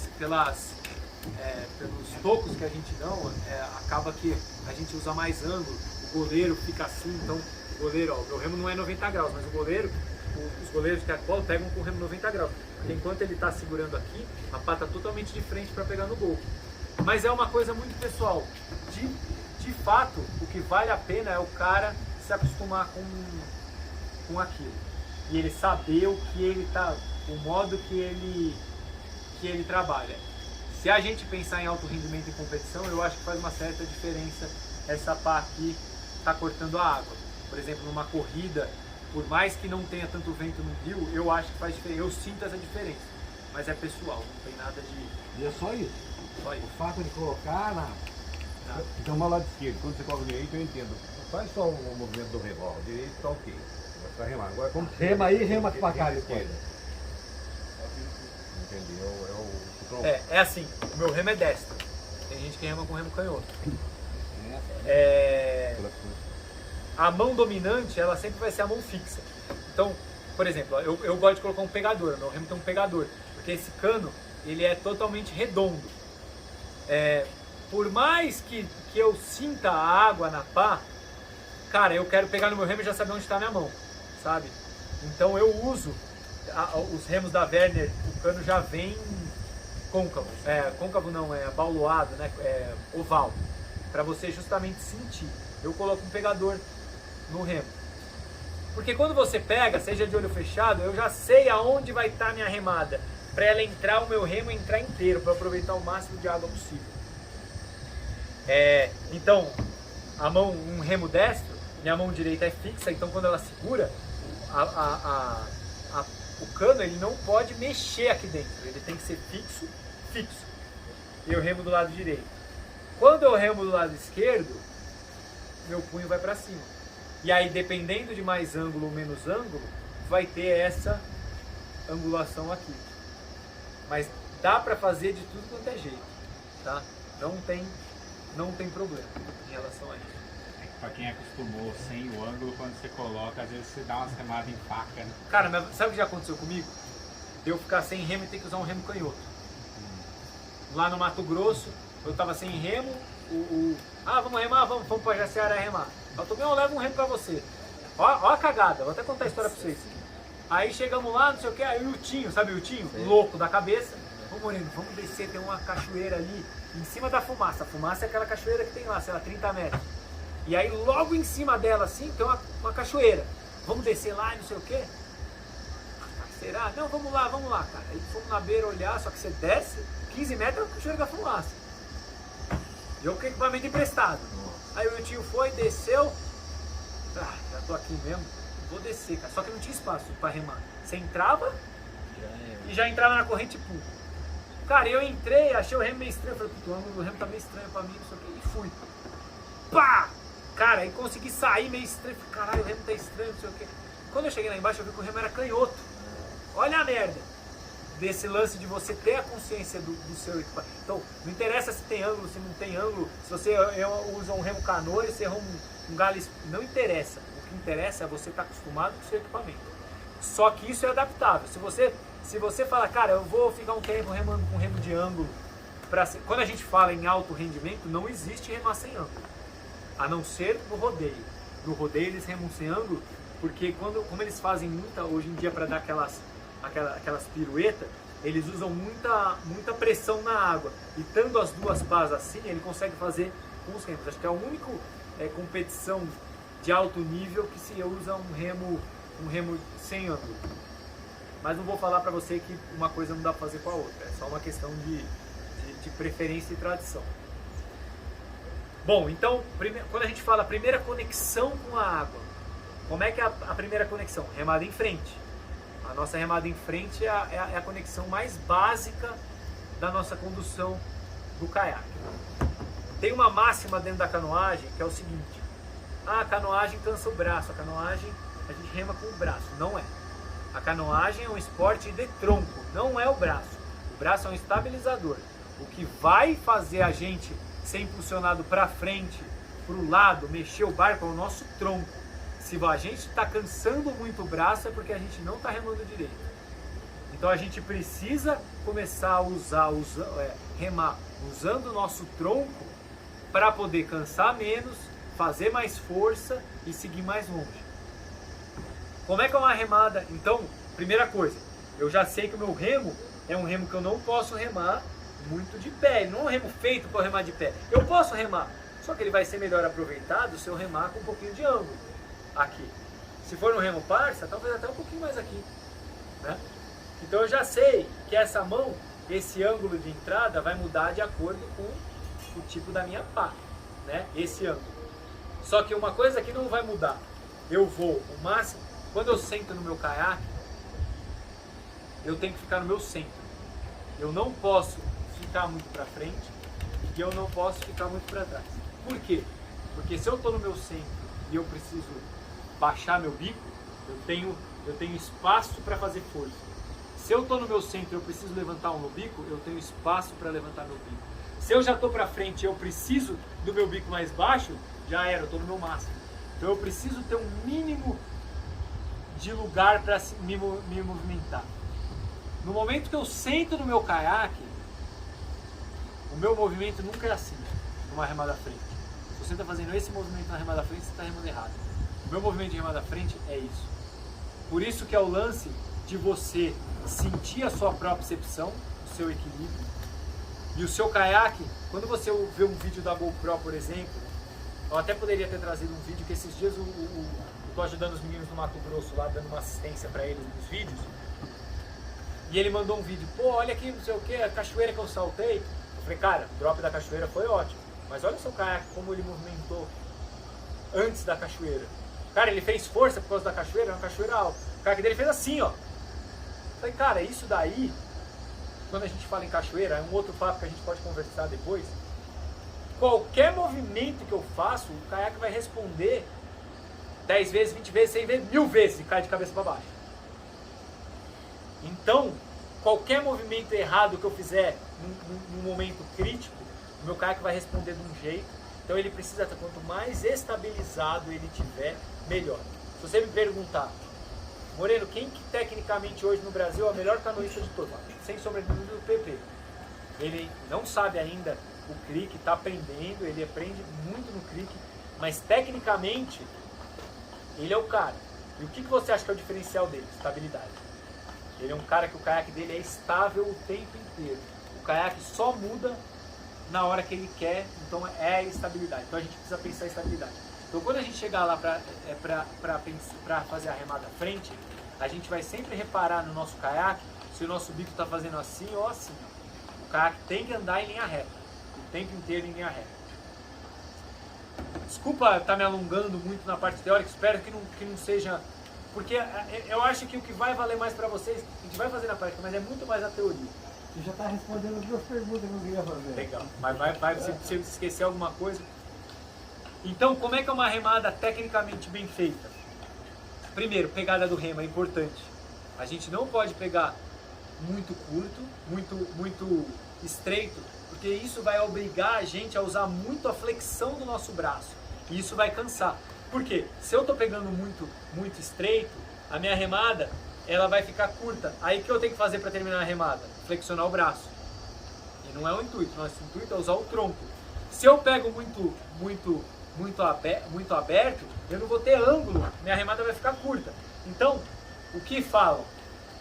tocos que a gente dão, acaba que a gente usa mais ângulo, o goleiro fica assim, então o goleiro, o meu remo não é 90 graus, mas os goleiros de caiaque polo pegam com o remo 90 graus, porque enquanto ele está segurando aqui, a pá está totalmente de frente para pegar no gol. Mas é uma coisa muito pessoal. De fato, o que vale a pena é o cara se acostumar com aquilo. E ele saber o que ele tá, o modo que ele trabalha. Se a gente pensar em alto rendimento e competição, eu acho que faz uma certa diferença essa pá aqui tá cortando a água. Por exemplo, numa corrida, por mais que não tenha tanto vento no rio, eu acho que faz diferença. Eu sinto essa diferença. Mas é pessoal, não tem nada de... E é só isso. Só isso. O fato de colocar então uma lado esquerdo, quando você coloca o direito, eu entendo. Faz só o movimento do remo, ó, o direito tá ok. Vai ficar remando. Agora como rema aí, rema pra cá, esquerda. Entendeu? É assim, o meu remo é destro. Tem gente que rema com remo canhoto. A mão dominante, ela sempre vai ser a mão fixa. Então, por exemplo, eu gosto de colocar um pegador, meu remo tem um pegador, porque esse cano, ele é totalmente redondo. Por mais que eu sinta a água na pá, cara, eu quero pegar no meu remo e já saber onde está a minha mão, sabe? Então eu uso os remos da Werner, o cano já vem côncavo. Côncavo não, é abauloado, né? Oval, para você justamente sentir. Eu coloco um pegador no remo. Porque quando você pega, seja de olho fechado, eu já sei aonde vai estar a minha remada, para ela entrar, o meu remo entrar inteiro, para aproveitar o máximo de água possível. Então, um remo destro, minha mão direita é fixa, então quando ela segura, o cano ele não pode mexer aqui dentro, ele tem que ser fixo. E eu remo do lado direito. Quando eu remo do lado esquerdo, meu punho vai para cima. E aí, dependendo de mais ângulo ou menos ângulo, vai ter essa angulação aqui. Mas dá para fazer de tudo quanto é jeito, tá? Não tem problema em relação a isso. Pra quem acostumou sem o ângulo, quando você coloca, às vezes você dá umas remadas em faca, né? Cara, mas sabe o que já aconteceu comigo? De eu ficar sem remo e ter que usar um remo canhoto. Lá no Mato Grosso, eu tava sem remo, vamos remar, vamos pra Jaciara remar. Eu tomei, eu levo um remo pra você. Ó a cagada, vou até contar a história pra vocês. Aí chegamos lá, não sei o que, aí o Tinho, sabe o Tinho? Louco da cabeça. Ô Moreno, vamos descer, tem uma cachoeira ali, em cima da fumaça. A fumaça é aquela cachoeira que tem lá, sei lá, 30 metros. E aí logo em cima dela assim, tem uma cachoeira. Vamos descer lá e não sei o que. Será? Não, vamos lá, cara. Aí fomos na beira olhar, só que você desce, 15 metros é a cachoeira da fumaça. E eu com equipamento emprestado. Aí o tio foi, desceu. Já tô aqui mesmo, vou descer, cara. Só que não tinha espaço para remar. Você entrava e já entrava na corrente e pum. Cara, eu entrei, achei o remo meio estranho. Falei, puto, o ângulo do remo tá meio estranho pra mim, não sei o que. E fui. Pá! Cara, aí consegui sair meio estranho. Falei, caralho, o remo tá estranho, não sei o que. Quando eu cheguei lá embaixo, eu vi que o remo era canhoto. Olha a merda desse lance de você ter a consciência do seu equipamento. Então, não interessa se tem ângulo, se não tem ângulo, se você usa um remo canoa, se erra um galho, não interessa. O que interessa é você estar acostumado com o seu equipamento. Só que isso é adaptável. Se você fala, cara, eu vou ficar um tempo remando com remo de ângulo, quando a gente fala em alto rendimento, não existe remar sem ângulo. A não ser no rodeio. No rodeio eles remam sem ângulo, porque como eles fazem hoje em dia para dar aquelas piruetas, eles usam muita pressão na água. E estando as duas pás assim, ele consegue fazer com os remos. Acho que é a única competição de alto nível que se usa um remo sem ângulo. Mas não vou falar para você que uma coisa não dá para fazer com a outra. É só uma questão de preferência e tradição. Bom, então, quando a gente fala primeira conexão com a água, como é que é a primeira conexão? Remada em frente. A nossa remada em frente é a conexão mais básica da nossa condução do caiaque. Tem uma máxima dentro da canoagem que é o seguinte: a canoagem cansa o braço, a canoagem a gente rema com o braço. Não é. A canoagem é um esporte de tronco, não é o braço. O braço é um estabilizador. O que vai fazer a gente ser impulsionado para frente, para o lado, mexer o barco é o nosso tronco. Se a gente está cansando muito o braço é porque a gente não está remando direito. Então a gente precisa começar a remar usando o nosso tronco para poder cansar menos, fazer mais força e seguir mais longe. Como é que é uma remada? Então, primeira coisa, eu já sei que o meu remo é um remo que eu não posso remar muito de pé. Não é um remo feito para remar de pé. Eu posso remar, só que ele vai ser melhor aproveitado se eu remar com um pouquinho de ângulo aqui. Se for um remo parça, talvez até um pouquinho mais aqui, né? Então eu já sei que essa mão, esse ângulo de entrada vai mudar de acordo com o tipo da minha pá, né? Esse ângulo. Só que uma coisa que não vai mudar, eu vou o máximo. Quando eu sento no meu caiaque, eu tenho que ficar no meu centro. Eu não posso ficar muito para frente e eu não posso ficar muito para trás. Por quê? Porque se eu estou no meu centro e eu preciso baixar meu bico, eu tenho espaço para fazer força. Se eu estou no meu centro e eu preciso levantar o meu bico, eu tenho espaço para levantar meu bico. Se eu já estou para frente e eu preciso do meu bico mais baixo, já era, eu estou no meu máximo. Então eu preciso ter um mínimo de lugar para me movimentar. No momento que eu sento no meu caiaque, o meu movimento nunca é assim, numa remada frente. Se você está fazendo esse movimento na remada frente, você está remando errado. O meu movimento de remada frente é isso. Por isso que é o lance de você sentir a sua própria percepção, o seu equilíbrio. E o seu caiaque, quando você vê um vídeo da GoPro, por exemplo, Eu até poderia ter trazido um vídeo, que esses dias eu tô ajudando os meninos do Mato Grosso lá, dando uma assistência para eles nos vídeos. E ele mandou um vídeo, pô, olha aqui, não sei o que, a cachoeira que eu saltei. Eu falei, cara, o drop da cachoeira foi ótimo, mas olha o seu caiaque, como ele movimentou antes da cachoeira. Cara, ele fez força por causa da cachoeira, uma cachoeira alta. O caiaque dele fez assim, ó. Eu falei, cara, isso daí, quando a gente fala em cachoeira, é um outro papo que a gente pode conversar depois. Qualquer movimento que eu faço, o caiaque vai responder 10 vezes, 20 vezes, 100 vezes, 1000 vezes e cai de cabeça para baixo. Então, qualquer movimento errado que eu fizer num momento crítico, o meu caiaque vai responder de um jeito. Então ele precisa, quanto mais estabilizado ele tiver, melhor. Se você me perguntar, Moreno, quem que tecnicamente hoje no Brasil é o melhor canoísta de todos? Sem sombra de dúvida, o PP. Ele não sabe ainda o crick, está aprendendo, ele aprende muito no crick, mas tecnicamente ele é o cara. E o que você acha que é o diferencial dele? Estabilidade. Ele é um cara que o caiaque dele é estável o tempo inteiro. O caiaque só muda na hora que ele quer, então é a estabilidade. Então a gente precisa pensar em estabilidade. Então quando a gente chegar lá para fazer a remada à frente, a gente vai sempre reparar no nosso caiaque se o nosso bico está fazendo assim ou assim. O caiaque tem que andar em linha reta, o tempo inteiro em linha reta. Desculpa estar me alongando muito na parte teórica, espero que não seja... Porque eu acho que o que vai valer mais para vocês, a gente vai fazer na prática, mas é muito mais a teoria. Você já está respondendo 2 perguntas que eu queria fazer. Legal, mas se esquecer alguma coisa... Então, como é que é uma remada tecnicamente bem feita? Primeiro, pegada do remo é importante. A gente não pode pegar muito curto, muito estreito, porque isso vai obrigar a gente a usar muito a flexão do nosso braço. E isso vai cansar. Por quê? Se eu estou pegando muito estreito, a minha remada ela vai ficar curta. Aí o que eu tenho que fazer para terminar a remada? Flexionar o braço. E não é o intuito. Nosso intuito é usar o tronco. Se eu pego muito aberto, eu não vou ter ângulo, minha remada vai ficar curta. Então, o que falam?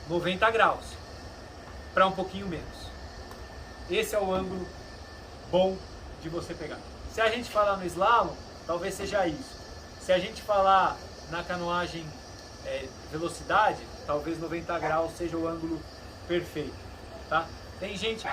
90 graus, para um pouquinho menos. Esse é o ângulo bom de você pegar. Se a gente falar no slalom, talvez seja isso. Se a gente falar na canoagem velocidade, talvez 90 graus seja o ângulo perfeito. Tá? Tem gente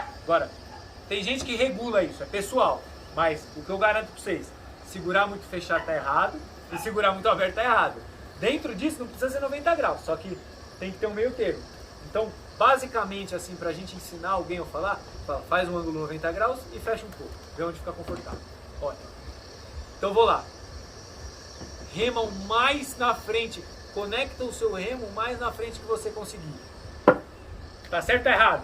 que regula isso, é pessoal. Mas o que eu garanto para vocês, segurar muito fechado está errado e segurar muito aberto está errado. Dentro disso não precisa ser 90 graus, só que tem que ter um meio termo. Então, basicamente, assim, para a gente ensinar alguém a falar, faz um ângulo 90 graus e fecha um pouco, vê onde fica confortável. Ótimo. Então, vou lá. Rema o mais na frente, conecta o seu remo o mais na frente que você conseguir. Tá certo ou errado?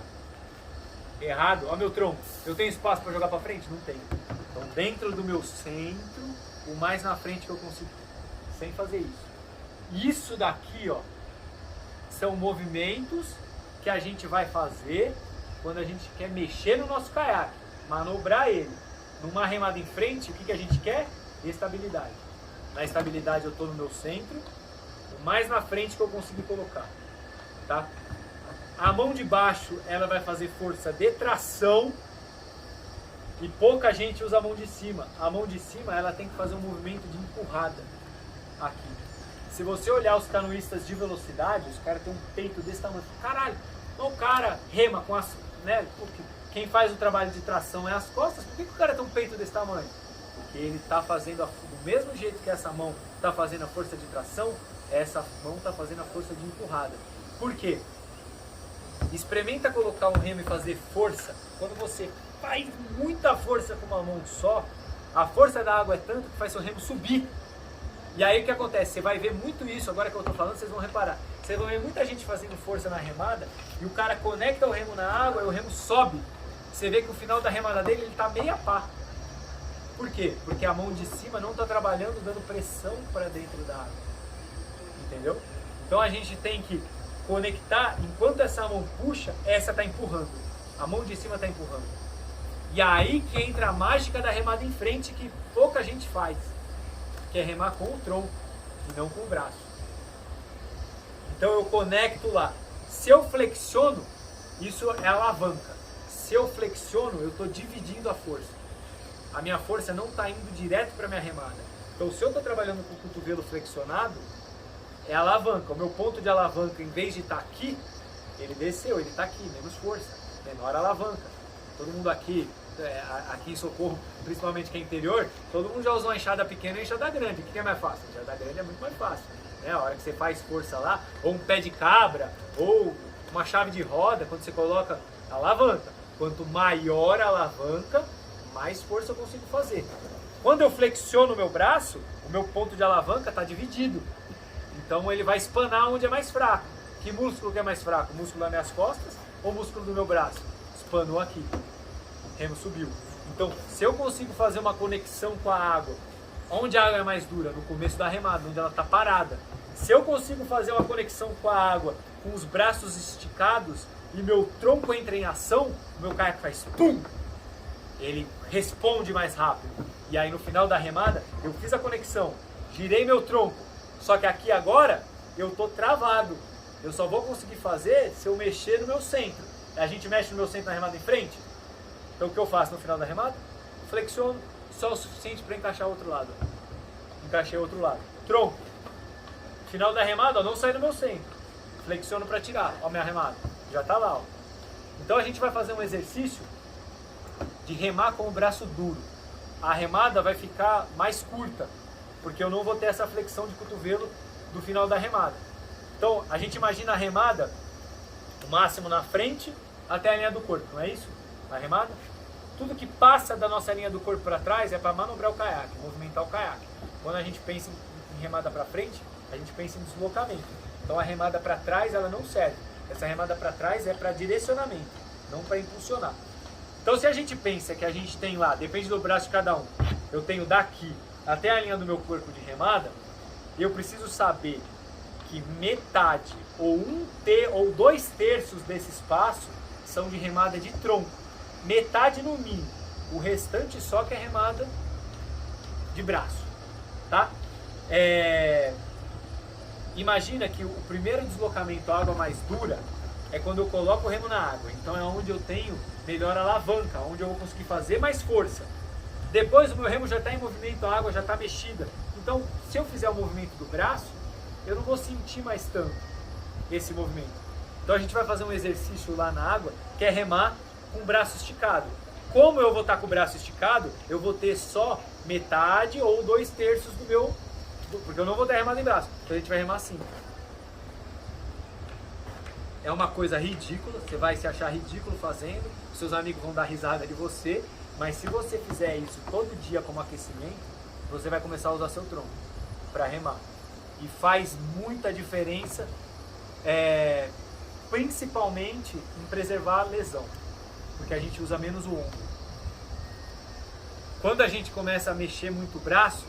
Errado, ó meu tronco. Eu tenho espaço para jogar para frente? Não tenho. Então, dentro do meu centro, o mais na frente que eu consigo, sem fazer isso. Isso daqui, ó, são movimentos que a gente vai fazer quando a gente quer mexer no nosso caiaque, manobrar ele. Numa remada em frente, o que a gente quer? Estabilidade. Na estabilidade eu estou no meu centro, o mais na frente que eu conseguir colocar. Tá? A mão de baixo, ela vai fazer força de tração e pouca gente usa a mão de cima. A mão de cima, ela tem que fazer um movimento de empurrada aqui. Se você olhar os canoístas de velocidade, os caras têm um peito desse tamanho. Caralho, então o cara rema com as... Né? Quem faz o trabalho de tração é as costas. Por que o cara tem um peito desse tamanho? Porque ele está fazendo, do mesmo jeito que essa mão está fazendo a força de tração, essa mão está fazendo a força de empurrada. Por quê? Experimenta colocar um remo e fazer força. Quando você faz muita força com uma mão só, a força da água é tanto que faz seu remo subir. E aí o que acontece? Você vai ver muito isso, agora que eu estou falando, vocês vão reparar. Vocês vão ver muita gente fazendo força na remada e o cara conecta o remo na água e o remo sobe. Você vê que o final da remada dele ele está meio a pá. Por quê? Porque a mão de cima não está trabalhando, dando pressão para dentro da água. Entendeu? Então a gente tem que conectar, enquanto essa mão puxa, essa está empurrando. A mão de cima está empurrando. E aí que entra a mágica da remada em frente, que pouca gente faz. Que é remar com o tronco e não com o braço. Então eu conecto lá. Se eu flexiono, isso é alavanca. Se eu flexiono, eu estou dividindo a força. a minha força não está indo direto para a minha remada. Então, se eu estou trabalhando com o cotovelo flexionado, é a alavanca. O meu ponto de alavanca, em vez de estar aqui, ele desceu, ele está aqui, menos força, menor alavanca. Todo mundo aqui, aqui em Socorro, principalmente que é interior, todo mundo já usou uma enxada pequena e uma enxada grande. O que é mais fácil? A enxada grande é muito mais fácil. Né? A hora que você faz força lá, ou um pé de cabra, ou uma chave de roda, quando você coloca a alavanca. Quanto maior a alavanca, mais força eu consigo fazer. Quando eu flexiono o meu braço, o meu ponto de alavanca está dividido. Então ele vai espanar onde é mais fraco. Que músculo que é mais fraco? O músculo das minhas costas ou o músculo do meu braço? Espanou aqui. O remo subiu. Então, se eu consigo fazer uma conexão com a água, onde a água é mais dura? No começo da remada, onde ela está parada. Se eu consigo fazer uma conexão com a água, com os braços esticados, e meu tronco entra em ação, o meu caiaque faz pum! Ele responde mais rápido. E aí no final da remada, eu fiz a conexão, girei meu tronco, só que aqui agora, eu tô travado. Eu só vou conseguir fazer se eu mexer no meu centro. A gente mexe no meu centro na remada em frente. Então o que eu faço no final da remada? Flexiono, só o suficiente para encaixar o outro lado. Encaixei o outro lado. Tronco. Final da remada, ó, não sai do meu centro. Flexiono para tirar. Ó, minha remada. Já tá lá, ó. Então a gente vai fazer um exercício de remar com o braço duro. A remada vai ficar mais curta, porque eu não vou ter essa flexão de cotovelo do final da remada. Então a gente imagina a remada, o máximo na frente até a linha do corpo, não é isso? A remada. Tudo que passa da nossa linha do corpo para trás é para manobrar o caiaque, movimentar o caiaque. Quando a gente pensa em remada para frente, a gente pensa em deslocamento. Então a remada para trás ela não serve. Essa remada para trás é para direcionamento, não para impulsionar. Então se a gente pensa que a gente tem lá, depende do braço de cada um, eu tenho daqui até a linha do meu corpo de remada, eu preciso saber que metade ou 2/3 desse espaço são de remada de tronco. Metade no mínimo, o restante só que é remada de braço, tá? Imagina que o primeiro deslocamento à água mais dura é quando eu coloco o remo na água. Então é onde eu tenho melhor alavanca, onde eu vou conseguir fazer mais força. Depois o meu remo já está em movimento, a água já está mexida. Então se eu fizer o movimento do braço, eu não vou sentir mais tanto esse movimento. Então a gente vai fazer um exercício lá na água, que é remar com o braço esticado. Como eu vou estar com o braço esticado, eu vou ter só metade ou 2/3 do meu... Porque eu não vou ter remada em braço. Então a gente vai remar assim. É uma coisa ridícula, você vai se achar ridículo fazendo, seus amigos vão dar risada de você, mas se você fizer isso todo dia como aquecimento, você vai começar a usar seu tronco para remar. E faz muita diferença, principalmente em preservar a lesão, porque a gente usa menos o ombro. Quando a gente começa a mexer muito o braço,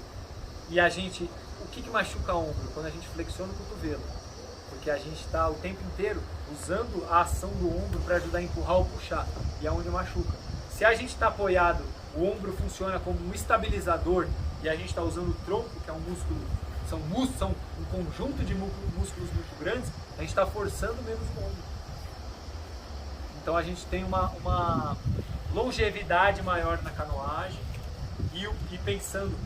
e a gente... O que machuca o ombro? Quando a gente flexiona o cotovelo. Porque a gente está o tempo inteiro usando a ação do ombro para ajudar a empurrar ou puxar. E é onde machuca. Se a gente está apoiado, o ombro funciona como um estabilizador e a gente está usando o tronco, que é um músculo, são um conjunto de músculos muito grandes, a gente está forçando menos o ombro. Então a gente tem uma longevidade maior na canoagem e pensando...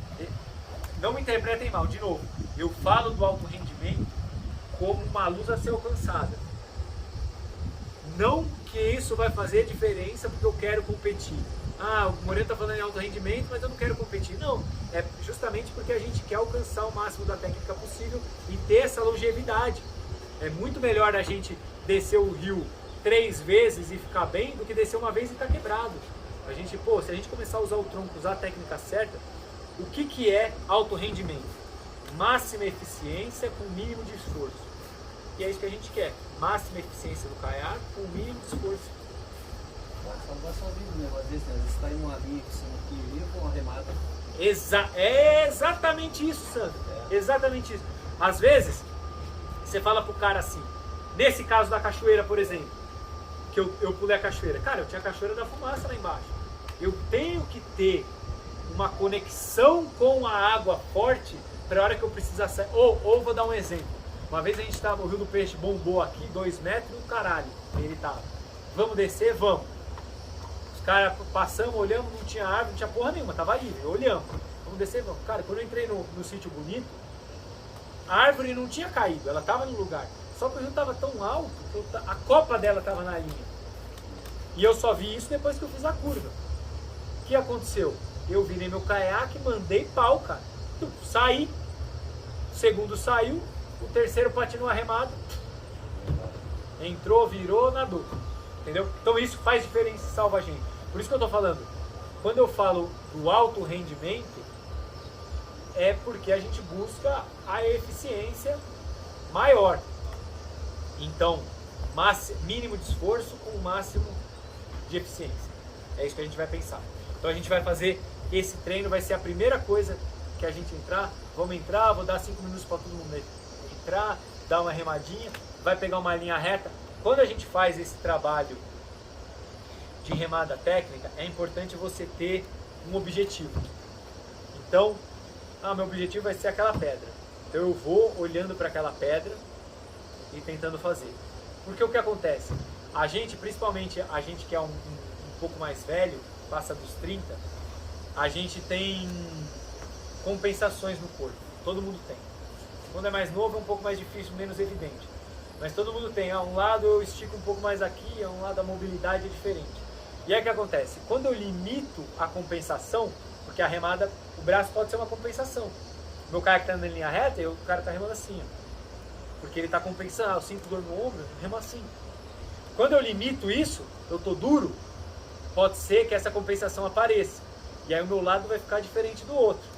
Não me interpretem mal, de novo, eu falo do alto rendimento como uma luz a ser alcançada. Não que isso vai fazer diferença porque eu quero competir. Ah, o Moreno está falando em alto rendimento, mas eu não quero competir. Não, é justamente porque a gente quer alcançar o máximo da técnica possível e ter essa longevidade. É muito melhor a gente descer o rio 3 vezes e ficar bem do que descer uma vez e estar quebrado. A gente, se a gente começar a usar o tronco, usar a técnica certa, o que é alto rendimento? Máxima eficiência com mínimo de esforço. E é isso que a gente quer. Máxima eficiência do caiaque com mínimo de esforço. Só não vai só ouvir um negócio desse, né? Você está em uma linha que você não queria com uma remada. É exatamente isso, Sandro. Exatamente isso. Às vezes, você fala pro cara assim, nesse caso da cachoeira, por exemplo, que eu pulei a cachoeira. Cara, eu tinha a cachoeira da fumaça lá embaixo. Eu tenho que ter uma conexão com a água forte para a hora que eu precisar sair. Ou vou dar um exemplo. Uma vez a gente estava, o Rio do Peixe bombou aqui, 2 metros, caralho, ele tava. Vamos descer? Vamos. Os caras passamos, olhamos, não tinha árvore, não tinha porra nenhuma, tava livre, olhamos. Vamos descer, vamos. Cara, quando eu entrei no sítio bonito, a árvore não tinha caído, ela tava no lugar. Só que o rio tava tão alto que a copa dela tava na linha. E eu só vi isso depois que eu fiz a curva. O que aconteceu? Eu virei meu caiaque, mandei pau, cara. Saí, o segundo saiu, o terceiro patinou arremado, entrou, virou, nadou. Entendeu? Então isso faz diferença e salva a gente. Por isso que eu tô falando, quando eu falo do alto rendimento, é porque a gente busca a eficiência maior. Então, mínimo de esforço com o máximo de eficiência. É isso que a gente vai pensar. Então a gente vai fazer esse treino, vai ser a primeira coisa que a gente entrar. Vamos entrar, vou dar 5 minutos para todo mundo entrar, dar uma remadinha, vai pegar uma linha reta. Quando a gente faz esse trabalho de remada técnica, é importante você ter um objetivo. Então, meu objetivo vai ser aquela pedra. Então eu vou olhando para aquela pedra e tentando fazer. Porque o que acontece? A gente, principalmente a gente que é um pouco mais velho, passa dos 30, a gente tem compensações no corpo. Todo mundo tem. Quando é mais novo é um pouco mais difícil, menos evidente. Mas todo mundo tem. Um lado eu estico um pouco mais aqui, um lado a mobilidade é diferente. E aí o que acontece? Quando eu limito a compensação, porque a remada, o braço pode ser uma compensação. O meu caiaque está andando em linha reta e o cara está remando assim, ó. Porque ele está compensando, eu sinto dor no ombro, eu remo assim. Quando eu limito isso, eu estou duro, pode ser que essa compensação apareça. E aí o meu lado vai ficar diferente do outro.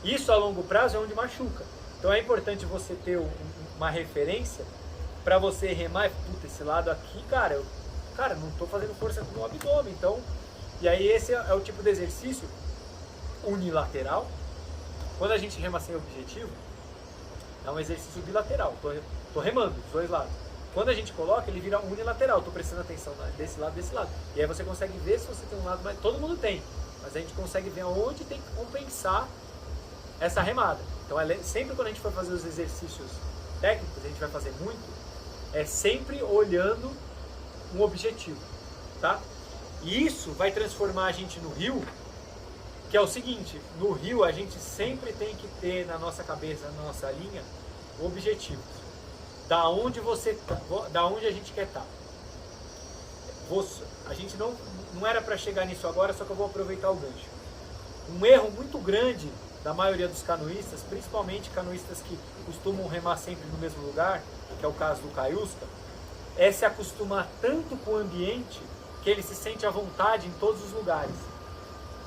Isso a longo prazo é onde machuca. Então é importante você ter uma referência para você remar e, puta, esse lado aqui, cara, eu não estou fazendo força no abdômen. Então, e aí esse é o tipo de exercício unilateral. Quando a gente rema sem objetivo, é um exercício bilateral. Tô remando dos dois lados. Quando a gente coloca, ele vira unilateral. Tô prestando atenção desse lado, desse lado. E aí você consegue ver se você tem um lado mais... Todo mundo tem. Mas a gente consegue ver aonde tem que compensar essa remada. Então, sempre quando a gente for fazer os exercícios técnicos, a gente vai fazer muito, é sempre olhando um objetivo, tá? E isso vai transformar a gente no rio, que é o seguinte, no rio a gente sempre tem que ter na nossa cabeça, na nossa linha, objetivos. Da onde a gente quer estar. A gente não era para chegar nisso agora, só que eu vou aproveitar o gancho. Um erro muito grande da maioria dos canoístas, principalmente canoístas que costumam remar sempre no mesmo lugar, que é o caso do Caiusca, é se acostumar tanto com o ambiente que ele se sente à vontade em todos os lugares.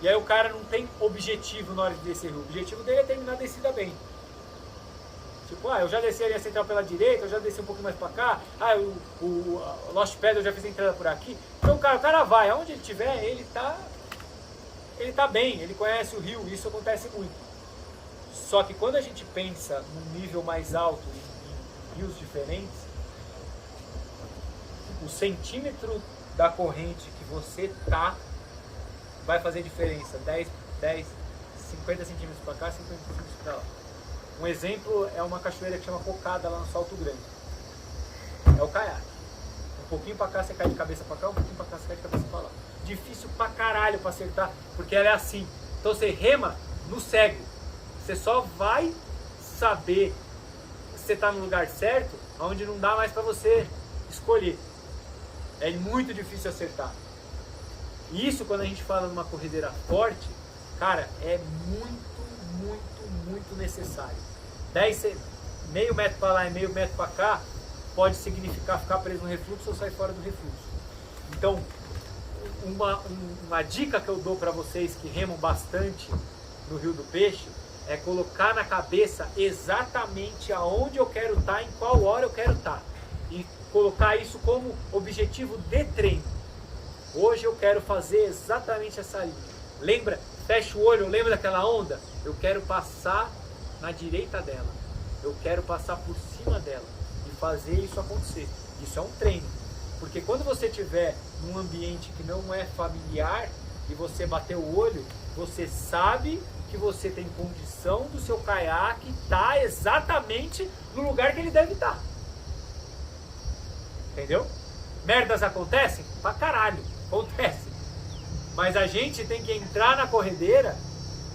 E aí o cara não tem objetivo na hora de descer o rio. O objetivo dele é terminar a descida bem. Tipo, eu já desci a linha central pela direita, eu já desci um pouquinho mais pra cá, o Lost Pedal eu já fiz a entrada por aqui. Então o cara vai, aonde ele estiver, ele tá bem, ele conhece o rio, isso acontece muito. Só que quando a gente pensa num nível mais alto, em rios diferentes, o centímetro da corrente que você tá vai fazer diferença, 50 centímetros para cá, 50 centímetros para lá. Um exemplo é uma cachoeira que chama Cocada, lá no Salto Grande. É o caiaque. Um pouquinho para cá você cai de cabeça para cá, um pouquinho para cá você cai de cabeça para lá. Difícil pra caralho para acertar, porque ela é assim. Então você rema no cego. Você só vai saber se você está no lugar certo, onde não dá mais para você escolher. É muito difícil acertar. E isso, quando a gente fala numa corredeira forte, cara, é muito necessário. Meio metro para lá e meio metro para cá pode significar ficar preso no refluxo ou sair fora do refluxo. Então, uma dica que eu dou para vocês que remam bastante no Rio do Peixe é colocar na cabeça exatamente aonde eu quero estar, em qual hora eu quero estar. E colocar isso como objetivo de treino. Hoje eu quero fazer exatamente essa linha. Lembra? Fecha o olho, lembra daquela onda? Eu quero passar na direita dela. Eu quero passar por cima dela. E fazer isso acontecer. Isso é um treino. Porque quando você estiver num ambiente que não é familiar e você bater o olho, você sabe que você tem condição do seu caiaque estar exatamente no lugar que ele deve estar. Entendeu? Merdas acontecem? Pra caralho. Acontece. Mas a gente tem que entrar na corredeira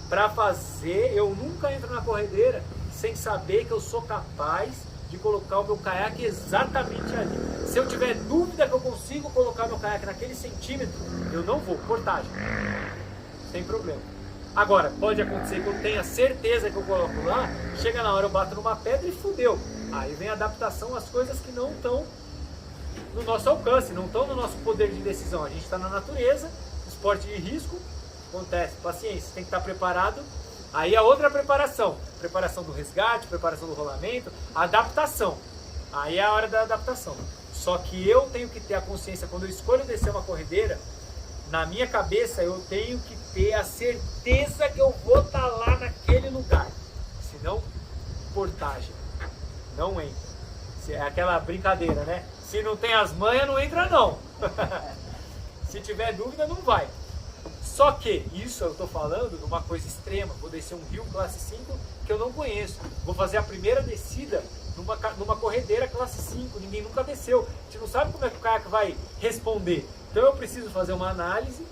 para fazer. Eu nunca entro na corredeira sem saber que eu sou capaz de colocar o meu caiaque exatamente ali. Se eu tiver dúvida que eu consigo colocar meu caiaque naquele centímetro, eu não vou, portagem, sem problema. Agora, pode acontecer que eu tenha certeza que eu coloco lá, chega na hora eu bato numa pedra e fudeu. Aí vem a adaptação às coisas que não estão no nosso alcance, não estão no nosso poder de decisão. A gente está na natureza, esporte de risco, acontece, paciência, tem que estar preparado. Aí a outra preparação do resgate, preparação do rolamento, adaptação. Aí é a hora da adaptação. Só que eu tenho que ter a consciência, quando eu escolho descer uma corredeira, na minha cabeça eu tenho que ter a certeza que eu vou estar lá naquele lugar. Senão, portagem, não entra. É aquela brincadeira, né? Se não tem as manhas, não entra não. Se tiver dúvida, não vai. Só que isso eu estou falando de uma coisa extrema. Vou descer um rio classe 5 que eu não conheço. Vou fazer a primeira descida numa corredeira classe 5. Ninguém nunca desceu. A gente não sabe como é que o caiaque vai responder. Então eu preciso fazer uma análise.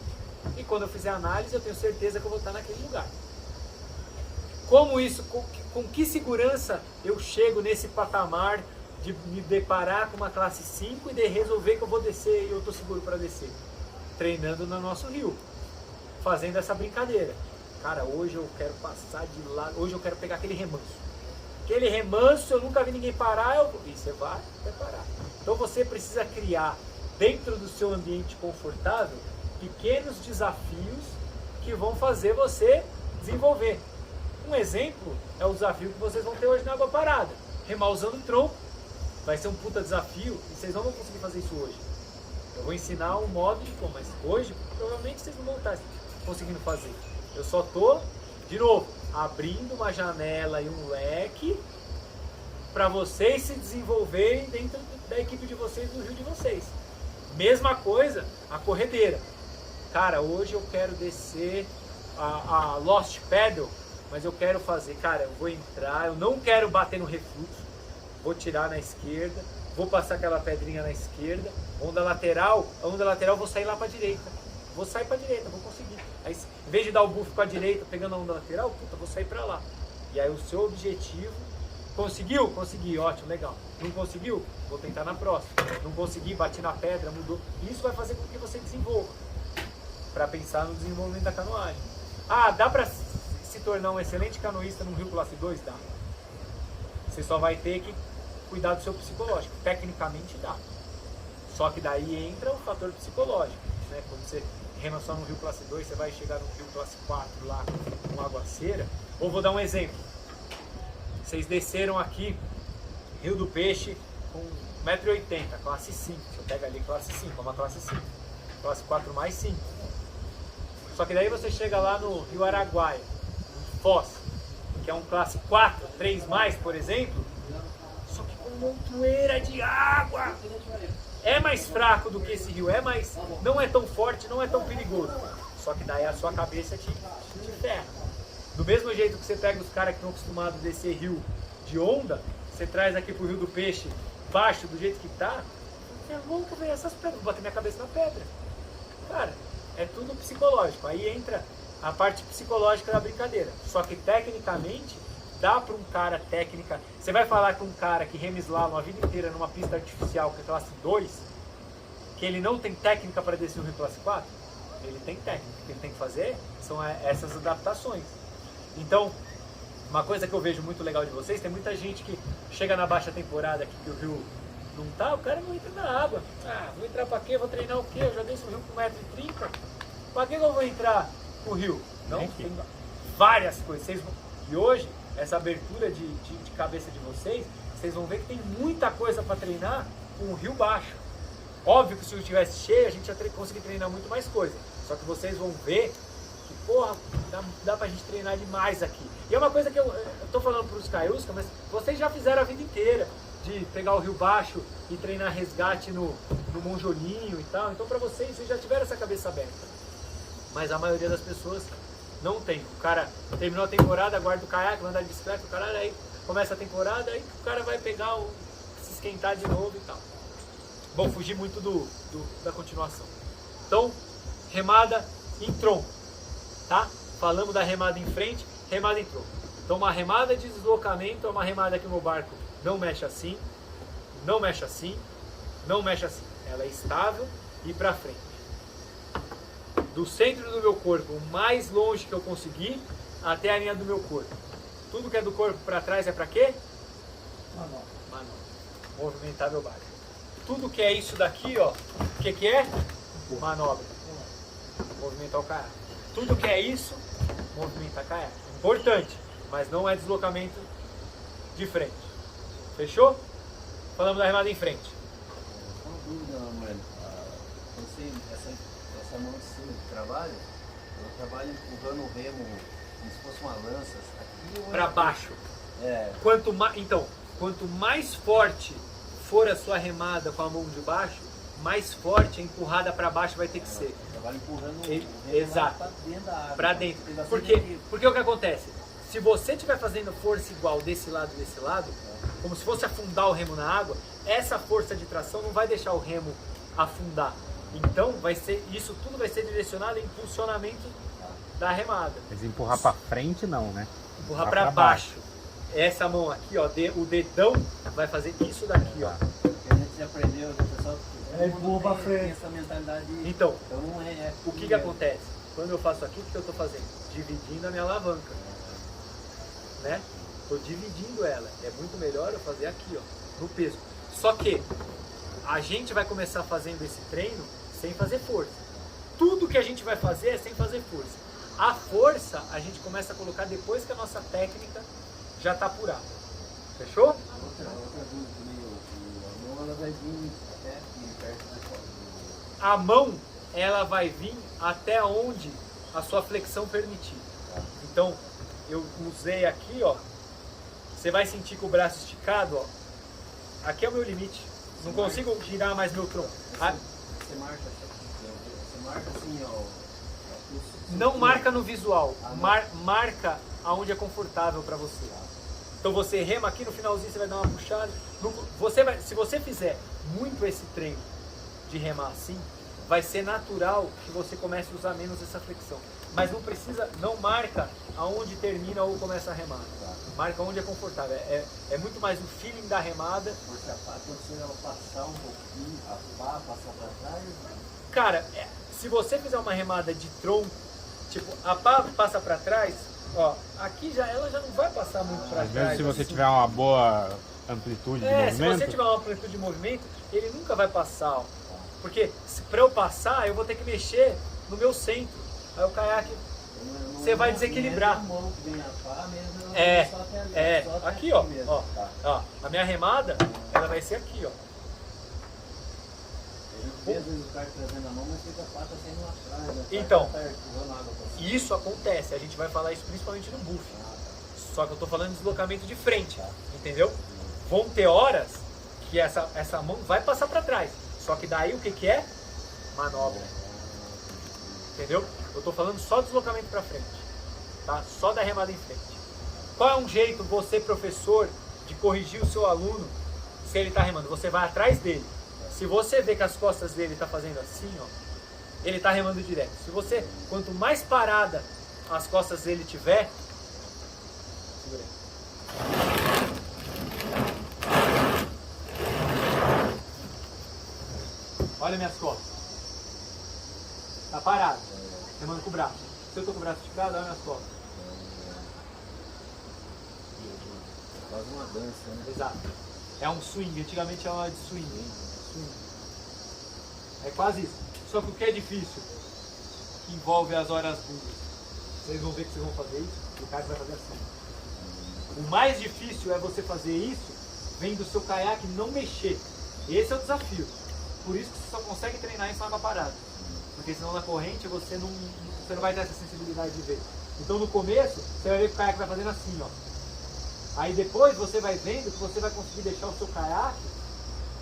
E quando eu fizer a análise, eu tenho certeza que eu vou estar naquele lugar. Como isso, com que segurança eu chego nesse patamar de me deparar com uma classe 5 e de resolver que eu vou descer e eu estou seguro para descer? Treinando no nosso rio. Fazendo essa brincadeira. Cara, hoje eu quero passar de lado, hoje eu quero pegar aquele remanso. Aquele remanso eu nunca vi ninguém parar, e você vai parar. Então você precisa criar, dentro do seu ambiente confortável, pequenos desafios que vão fazer você desenvolver. Um exemplo é o desafio que vocês vão ter hoje na água parada. Remar usando o tronco. Vai ser um puta desafio e vocês não vão conseguir fazer isso hoje. Eu vou ensinar um modo de como, mas hoje provavelmente vocês não vão estar conseguindo fazer. Eu só estou, de novo, abrindo uma janela e um leque para vocês se desenvolverem dentro da equipe de vocês, do rio de vocês. Mesma coisa, a corredeira. Cara, hoje eu quero descer a Lost Paddle, mas eu quero fazer, cara, eu vou entrar, eu não quero bater no refluxo, vou tirar na esquerda, vou passar aquela pedrinha na esquerda, onda lateral eu vou sair lá para a direita. Vou sair para a direita, vou conseguir. Aí, em vez de dar o buff com a direita, pegando a onda lateral, puta, vou sair para lá. E aí o seu objetivo, conseguiu? Consegui, ótimo, legal. Não conseguiu? Vou tentar na próxima. Não consegui, bati na pedra, mudou. Isso vai fazer com que você desenvolva. Para pensar no desenvolvimento da canoagem. Ah, dá para se tornar um excelente canoísta num rio classe 2? Dá. Você só vai ter que cuidar do seu psicológico. Tecnicamente dá. Só que daí entra o fator psicológico. Né? Quando você rema só no rio classe 2, você vai chegar no rio classe 4 lá com aguaceira. Ou vou dar um exemplo. Vocês desceram aqui, Rio do Peixe, com 1,80 m, classe 5. Você pega ali classe 5, é uma classe 5. Classe 4 mais 5. Só que daí você chega lá no Rio Araguaia, em Foz, que é um classe 4, 3 mais, por exemplo, só que com montoeira de água. É mais fraco do que esse rio, não é tão forte, não é tão perigoso. Só que daí a sua cabeça te ferra. Do mesmo jeito que você pega os caras que estão acostumados a descer rio de onda, você traz aqui pro Rio do Peixe, baixo, do jeito que tá, é louco ver essas pedras, vou bater minha cabeça na pedra. Cara, é tudo psicológico. Aí entra a parte psicológica da brincadeira. Só que tecnicamente, dá para um cara técnica. Você vai falar com um cara que rema slalom a vida inteira numa pista artificial que é classe 2, que ele não tem técnica para descer o rio classe 4? Ele tem técnica. O que ele tem que fazer são essas adaptações. Então, uma coisa que eu vejo muito legal de vocês, tem muita gente que chega na baixa temporada aqui que o rio não tá, o cara não entra na água. Ah, vou entrar pra quê? Vou treinar o quê? Eu já desço o rio com 1,30 m. Pra que eu vou entrar no rio? Não, tem várias coisas. E hoje, essa abertura de cabeça de vocês, vocês vão ver que tem muita coisa para treinar com o rio baixo. Óbvio que se o rio estivesse cheio, a gente ia conseguir treinar muito mais coisa. Só que vocês vão ver que, porra, dá pra gente treinar demais aqui. E é uma coisa que eu tô falando pros caiusca, mas vocês já fizeram a vida inteira, de pegar o rio baixo e treinar resgate no Monjolinho e tal. Então pra vocês já tiveram essa cabeça aberta. Mas a maioria das pessoas não tem. O cara terminou a temporada, guarda o caiaque, vai andar de bicicleta, o cara aí começa a temporada, aí o cara vai pegar, se esquentar de novo e tal. Bom, fugir muito da continuação. Então, remada em tronco, tá? Falamos da remada em frente, remada em tronco. Então uma remada de deslocamento é uma remada que o meu barco não mexe assim, não mexe assim, não mexe assim. Ela é estável e para frente. Do centro do meu corpo, o mais longe que eu conseguir, até a linha do meu corpo. Tudo que é do corpo para trás é para quê? Manobra. Manobra. Movimentar meu barco. Tudo que é isso daqui, ó, o que é? Manobra. Movimentar o caiaque. Tudo que é isso, movimentar caiaque. Importante, mas não é deslocamento de frente. Fechou? Falamos da remada em frente. Só uma dúvida, Manuel. Você, essa mão de cima de trabalho, ela trabalha empurrando o remo como se fosse uma lança aqui ou Para baixo. É. Quanto mais forte for a sua remada com a mão de baixo, mais forte a empurrada para baixo vai ter que ser. Trabalha empurrando o remo Exato. para dentro da água. Para dentro. Tem bastante Porque equilíbrio. o que acontece? Se você estiver fazendo força igual desse lado e desse lado, como se fosse afundar o remo na água, essa força de tração não vai deixar o remo afundar. Então isso tudo vai ser direcionado em impulsionamento da remada. Mas empurrar pra frente não, né? Empurrar para baixo. Essa mão aqui, ó, o dedão vai fazer isso daqui, ó. A gente já aprendeu, o pessoal empurra pra frente. tem essa mentalidade. Então, Não é o que acontece? Quando eu faço aqui, o que eu estou fazendo? Dividindo a minha alavanca, né? Estou dividindo ela. É muito melhor eu fazer aqui, ó, no peso. Só que a gente vai começar fazendo esse treino sem fazer força. Tudo que a gente vai fazer é sem fazer força. A força a gente começa a colocar depois que a nossa técnica já está apurada. Fechou? Outra dúvida também, a mão ela vai vir até aqui perto do colo. A mão, ela vai vir até onde a sua flexão permitir. Então, eu usei aqui, ó. Você vai sentir com o braço esticado, ó. Aqui é o meu limite. Não consigo girar mais meu tronco. Você marca assim, ó. Não marca no visual, marca aonde é confortável para você. Então você rema aqui, no finalzinho você vai dar uma puxada. Se você fizer muito esse treino de remar assim, vai ser natural que você comece a usar menos essa flexão. Mas não precisa, não marca aonde termina ou começa a remada. Marca onde é confortável. É muito mais o feeling da remada. Porque a pá, quando ela passar um pouquinho, a pá passar para trás. Cara, se você fizer uma remada de tronco, tipo, a pá passa para trás, ó, aqui ela já não vai passar muito para Às trás. vezes se você assim. tiver uma boa amplitude de movimento. Se você tiver uma amplitude de movimento, ele nunca vai passar, ó. Porque para eu passar, eu vou ter que mexer no meu centro. Aí o caiaque, você vai desequilibrar. Aqui, ó. A minha remada, ela vai ser aqui, ó. Às vezes o cara trazendo a mão, mas fica a pata saindo atrás. Né? Então, Tá empurrando água pra cima. isso acontece, a gente vai falar isso principalmente no buff. Só que eu tô falando de deslocamento de frente, entendeu? Vão ter horas que essa mão vai passar para trás. Só que daí o que é? Manobra. Entendeu? Eu tô falando só deslocamento para frente, tá? Só da remada em frente. Qual é um jeito, você professor, de corrigir o seu aluno se ele tá remando? Você vai atrás dele. Se você vê que as costas dele tá fazendo assim, ó, ele tá remando direto. Se você, quanto mais parada as costas dele tiver, segura aí. Olha minhas costas. Tá parado. Remando com o braço. Se eu tô com o braço esticado, olha minhas costas. Faz uma dança, né? Exato. É um swing. Antigamente chamava de swing. Swing. É quase isso. Só que o que é difícil, que envolve as horas burras. Vocês vão ver que vocês vão fazer isso, e o cara vai fazer assim. O mais difícil é você fazer isso, vendo o seu caiaque não mexer. Esse é o desafio. Por isso que você só consegue treinar isso na água parada. Porque senão na corrente você não vai ter essa sensibilidade de ver. Então no começo, você vai ver que o caiaque vai fazendo assim, ó. Aí depois você vai vendo que você vai conseguir deixar o seu caiaque,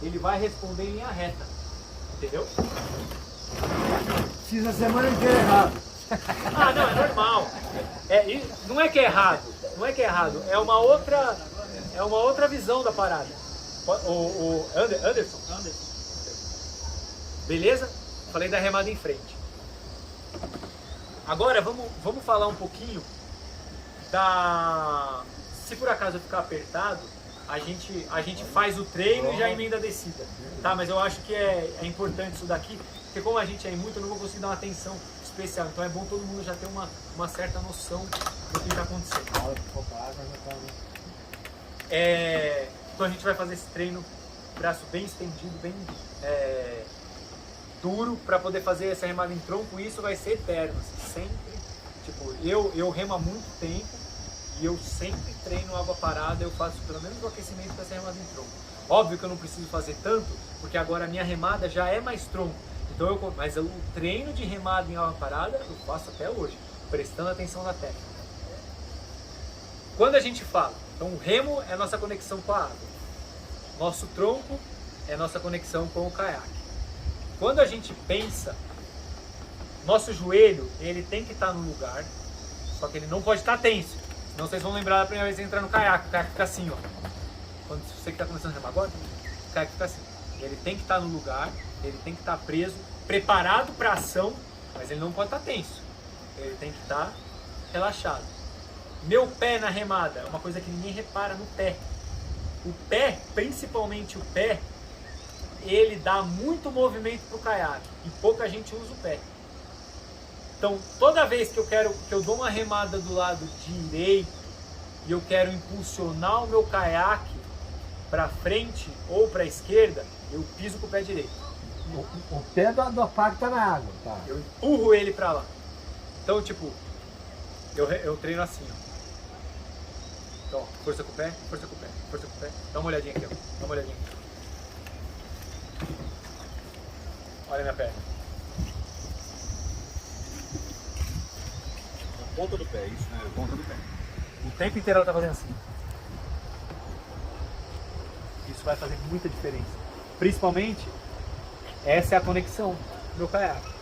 ele vai responder em linha reta. Entendeu? Fiz a semana inteira errado. Ah, não, é normal. Não é que é errado. Não é que é errado. É uma outra visão da parada. O Anderson. Beleza? Falei da remada em frente. Agora vamos falar um pouquinho da... Se por acaso ficar apertado, a gente faz o treino e já emenda a descida. Tá? Mas eu acho que é importante isso daqui, porque como a gente é em muito, eu não vou conseguir dar uma atenção especial. Então é bom todo mundo já ter uma certa noção do que está acontecendo. Então a gente vai fazer esse treino, braço bem estendido, bem duro, para poder fazer essa remada em tronco. E isso vai ser eterno, assim, sempre. Tipo, eu remo há muito tempo e eu sempre treino água parada. Eu faço pelo menos o aquecimento para essa remada em tronco. Óbvio que eu não preciso fazer tanto, porque agora a minha remada já é mais tronco. Então mas o treino de remada em água parada eu faço até hoje, prestando atenção na técnica. Quando a gente fala, então o remo é a nossa conexão com a água, nosso tronco é a nossa conexão com o caiaque. Quando a gente pensa, nosso joelho ele tem que estar no lugar, só que ele não pode estar tenso, senão vocês vão lembrar da primeira vez que entrar no caiaque, o caiaque fica assim, ó. Quando você que está começando a remar agora, o caiaque fica assim. Ele tem que estar no lugar, ele tem que estar preso, preparado para a ação, mas ele não pode estar tenso. Ele tem que estar relaxado. Meu pé na remada é uma coisa que ninguém repara no pé. O pé, principalmente o pé, ele dá muito movimento para o caiaque e pouca gente usa o pé. Então, toda vez que eu dou uma remada do lado direito e eu quero impulsionar o meu caiaque para frente ou para a esquerda, eu piso com o pé direito. O pé do pá que tá na água, tá? Eu empurro ele para lá. Então, tipo, eu treino assim, ó. Então, força com o pé, força com o pé, força com o pé. Dá uma olhadinha aqui, ó. Dá uma olhadinha aqui. Olha a minha perna. A ponta do pé, isso, né? A ponta do pé. O tempo inteiro ela tá fazendo assim. Isso vai fazer muita diferença. Principalmente, essa é a conexão do meu caiaque.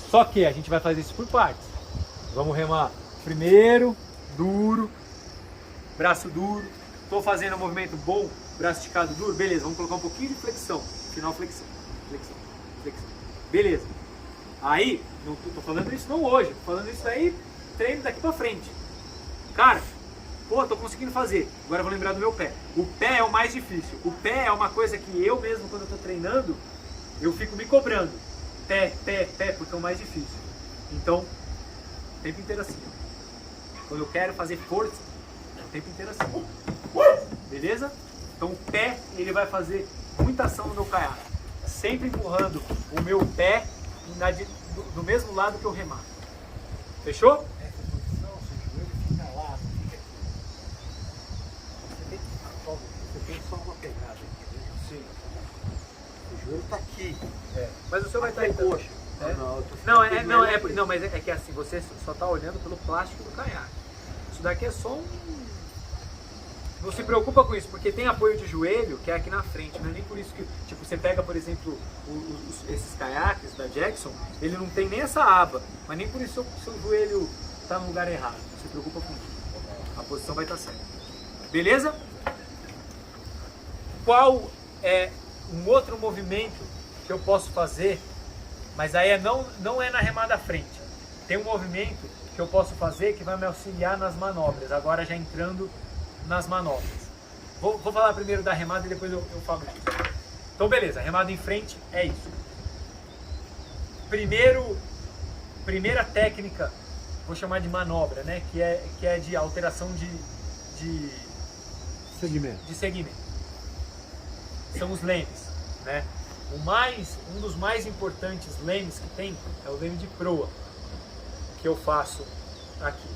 Só que a gente vai fazer isso por partes. Vamos remar primeiro, duro, braço duro. Estou fazendo um movimento bom, braço esticado duro, beleza, vamos colocar um pouquinho de flexão. Final flexão, flexão, flexão. Beleza. Aí, não tô falando isso não hoje, tô falando isso aí, treino daqui pra frente. Cara, pô, tô conseguindo fazer. Agora eu vou lembrar do meu pé. O pé é o mais difícil. O pé é uma coisa que eu mesmo, quando eu tô treinando, eu fico me cobrando. Pé, porque é o mais difícil. Então, o tempo inteiro assim. Quando eu quero fazer força, é o tempo inteiro assim. Beleza? Então o pé, ele vai fazer muita ação no meu caiaque. Sempre empurrando o meu pé do mesmo lado que eu remar. Fechou? Essa posição, seu joelho fica lá, não fica aqui. Você tem só uma pegada aqui. Sim. O joelho tá aqui. Mas o seu vai estar aí coxa. É? Não, mas é que assim, você só está olhando pelo plástico do caiaque. Isso daqui é só um... Não se preocupa com isso, porque tem apoio de joelho que é aqui na frente, não é nem por isso que, tipo, você pega, por exemplo, esses caiaques da Jackson, ele não tem nem essa aba, mas nem por isso o seu joelho está no lugar errado. Não se preocupa com isso. A posição vai estar certa. Beleza? Qual é um outro movimento que eu posso fazer, mas aí não é na remada à frente. Tem um movimento que eu posso fazer que vai me auxiliar nas manobras, agora já entrando nas manobras. Vou falar primeiro da remada e depois eu falo disso. Então beleza, remada em frente é isso. Primeira técnica, vou chamar de manobra, né? Que é de alteração de segmento. São os lemes, né? Um dos mais importantes lemes que tem é o leme de proa, que eu faço aqui.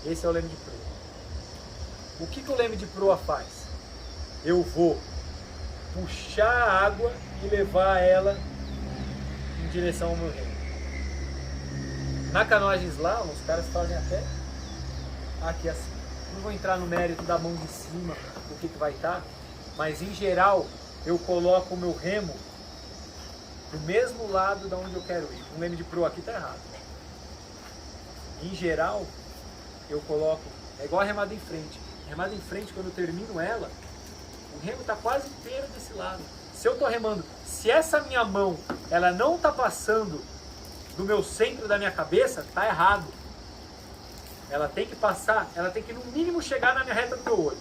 Esse é o leme de proa. O que o leme de proa faz? Eu vou puxar a água e levar ela em direção ao meu remo. Na canoagem slalom, os caras fazem até aqui assim. Não vou entrar no mérito da mão de cima, o que vai estar, mas em geral eu coloco o meu remo do mesmo lado da onde eu quero ir. O leme de proa aqui está errado. Em geral, eu coloco, é igual a remada em frente. A remada em frente, quando eu termino ela, o remo está quase inteiro desse lado. se eu estou remando, se essa minha mão ela não está passando do meu centro da minha cabeça, tá errado. Ela tem que passar, ela tem que no mínimo chegar na minha reta do meu olho.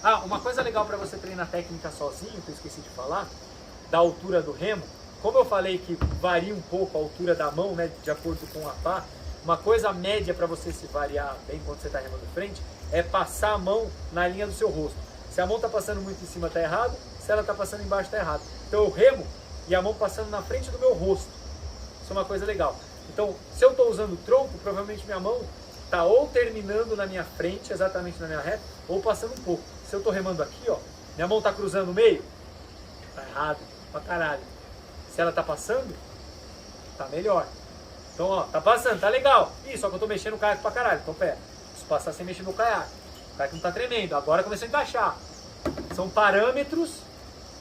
Ah, uma coisa legal para você treinar técnica sozinho, que eu esqueci de falar, da altura do remo, como eu falei que varia um pouco a altura da mão, né, de acordo com a pá, uma coisa média para você se variar bem quando você está remando de frente, é passar a mão na linha do seu rosto. Se a mão está passando muito em cima, está errado, se ela está passando embaixo, está errado. Então eu remo e a mão passando na frente do meu rosto. Isso é uma coisa legal. Então, se eu estou usando o tronco, provavelmente minha mão está ou terminando na minha frente, exatamente na minha reta, ou passando um pouco. Se eu estou remando aqui, ó, minha mão está cruzando o meio, tá errado, pra caralho. Se ela está passando, tá melhor. Então, ó, tá passando, tá legal. Ih, só que eu tô mexendo o caiaque pra caralho. Então, pera, preciso passar sem mexer no caiaque. O caiaque não tá tremendo, agora começou a encaixar. São parâmetros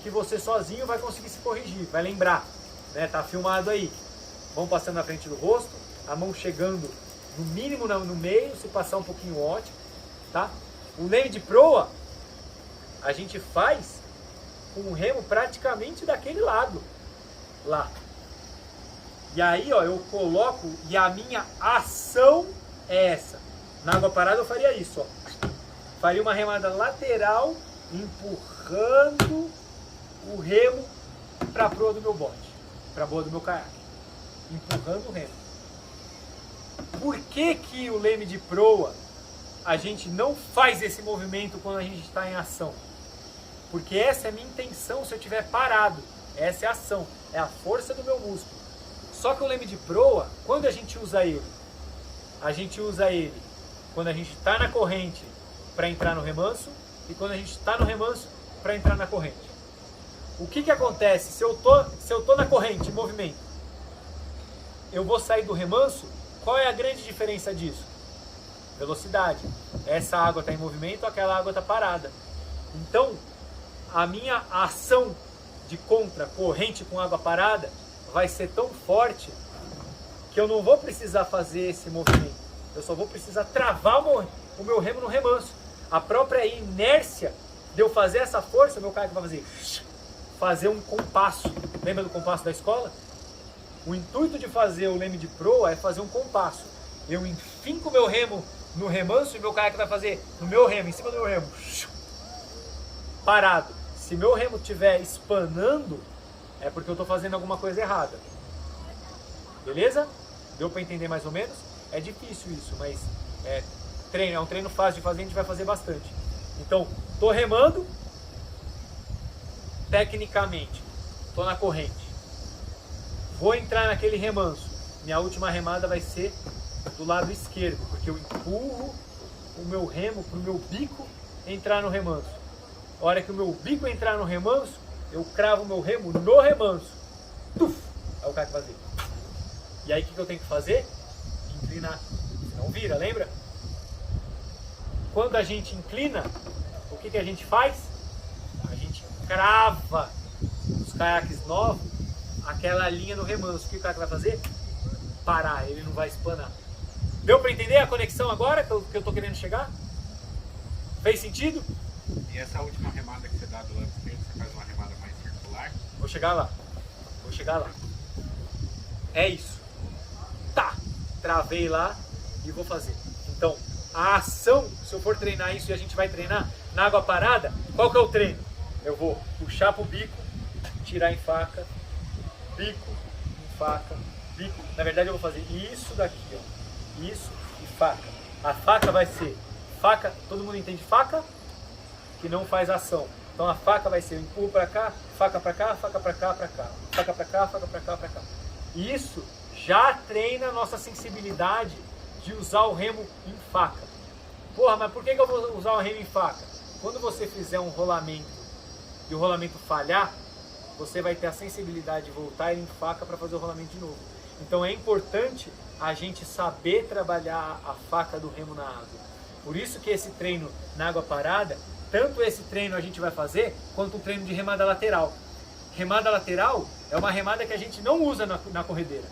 que você sozinho vai conseguir se corrigir, vai lembrar, né? Tá filmado aí. Vamos passando na frente do rosto, a mão chegando no mínimo no meio, se passar um pouquinho ótimo, tá? O leme de proa, a gente faz com o remo praticamente daquele lado, lá. E aí, ó, eu coloco e a minha ação é essa. Na água parada eu faria isso, ó. Faria uma remada lateral, empurrando o remo para a proa do meu bote, para a boa do meu caiaque. Empurrando o remo. Por que que o leme de proa a gente não faz esse movimento quando a gente está em ação? Porque essa é a minha intenção se eu estiver parado. Essa é a ação, é a força do meu músculo. Só que o leme de proa, quando a gente usa ele? A gente usa ele quando a gente está na corrente para entrar no remanso e quando a gente está no remanso para entrar na corrente. O que que acontece se eu tô na corrente, em movimento? Eu vou sair do remanso, qual é a grande diferença disso? Velocidade. Essa água está em movimento, aquela água está parada. Então, a minha ação de contra corrente com água parada vai ser tão forte que eu não vou precisar fazer esse movimento. Eu só vou precisar travar o meu remo no remanso. A própria inércia de eu fazer essa força, meu caiaque vai fazer um compasso. Lembra do compasso da escola? O intuito de fazer o leme de proa é fazer um compasso. Eu enfinco o meu remo no remanso e meu caiaque vai fazer no meu remo, em cima do meu remo. Parado. Se meu remo estiver espanando, é porque eu estou fazendo alguma coisa errada. Beleza? Deu para entender mais ou menos? É difícil isso, mas é um treino fácil de fazer, a gente vai fazer bastante. Então, estou remando, tecnicamente, estou na corrente. Vou entrar naquele remanso. Minha última remada vai ser do lado esquerdo, porque eu empurro o meu remo para o meu bico entrar no remanso. A hora que o meu bico entrar no remanso, eu cravo o meu remo no remanso. Tuf! É o cara que fazer. E aí o que eu tenho que fazer? Inclinar. Senão vira, lembra? Quando a gente inclina, o que a gente faz? A gente crava os caiaques novos, aquela linha no remanso. O que o caiaque vai fazer? Parar, ele não vai espanar. Deu para entender a conexão agora que eu estou querendo chegar? Fez sentido? E essa última remada que você dá do lado esquerdo, você faz uma remada mais circular? Vou chegar lá. Vou chegar lá. É isso. Tá. Travei lá e vou fazer. Então, a ação, se eu for treinar isso e a gente vai treinar na água parada, qual que é o treino? Eu vou puxar pro bico, tirar em faca, bico, em faca, bico. Na verdade eu vou fazer isso daqui, ó. Isso e faca. A faca vai ser faca, todo mundo entende faca? Que não faz ação. Então a faca vai ser eu empurro para cá, faca para cá, faca para cá, para cá. Faca para cá, faca para cá, para cá. E isso já treina a nossa sensibilidade de usar o remo em faca. Porra, mas por que eu vou usar o remo em faca? Quando você fizer um rolamento e o rolamento falhar, você vai ter a sensibilidade de voltar ele em faca para fazer o rolamento de novo. Então é importante a gente saber trabalhar a faca do remo na água. Por isso que esse treino na água parada, tanto esse treino a gente vai fazer, quanto o treino de remada lateral. Remada lateral é uma remada que a gente não usa na corredeira.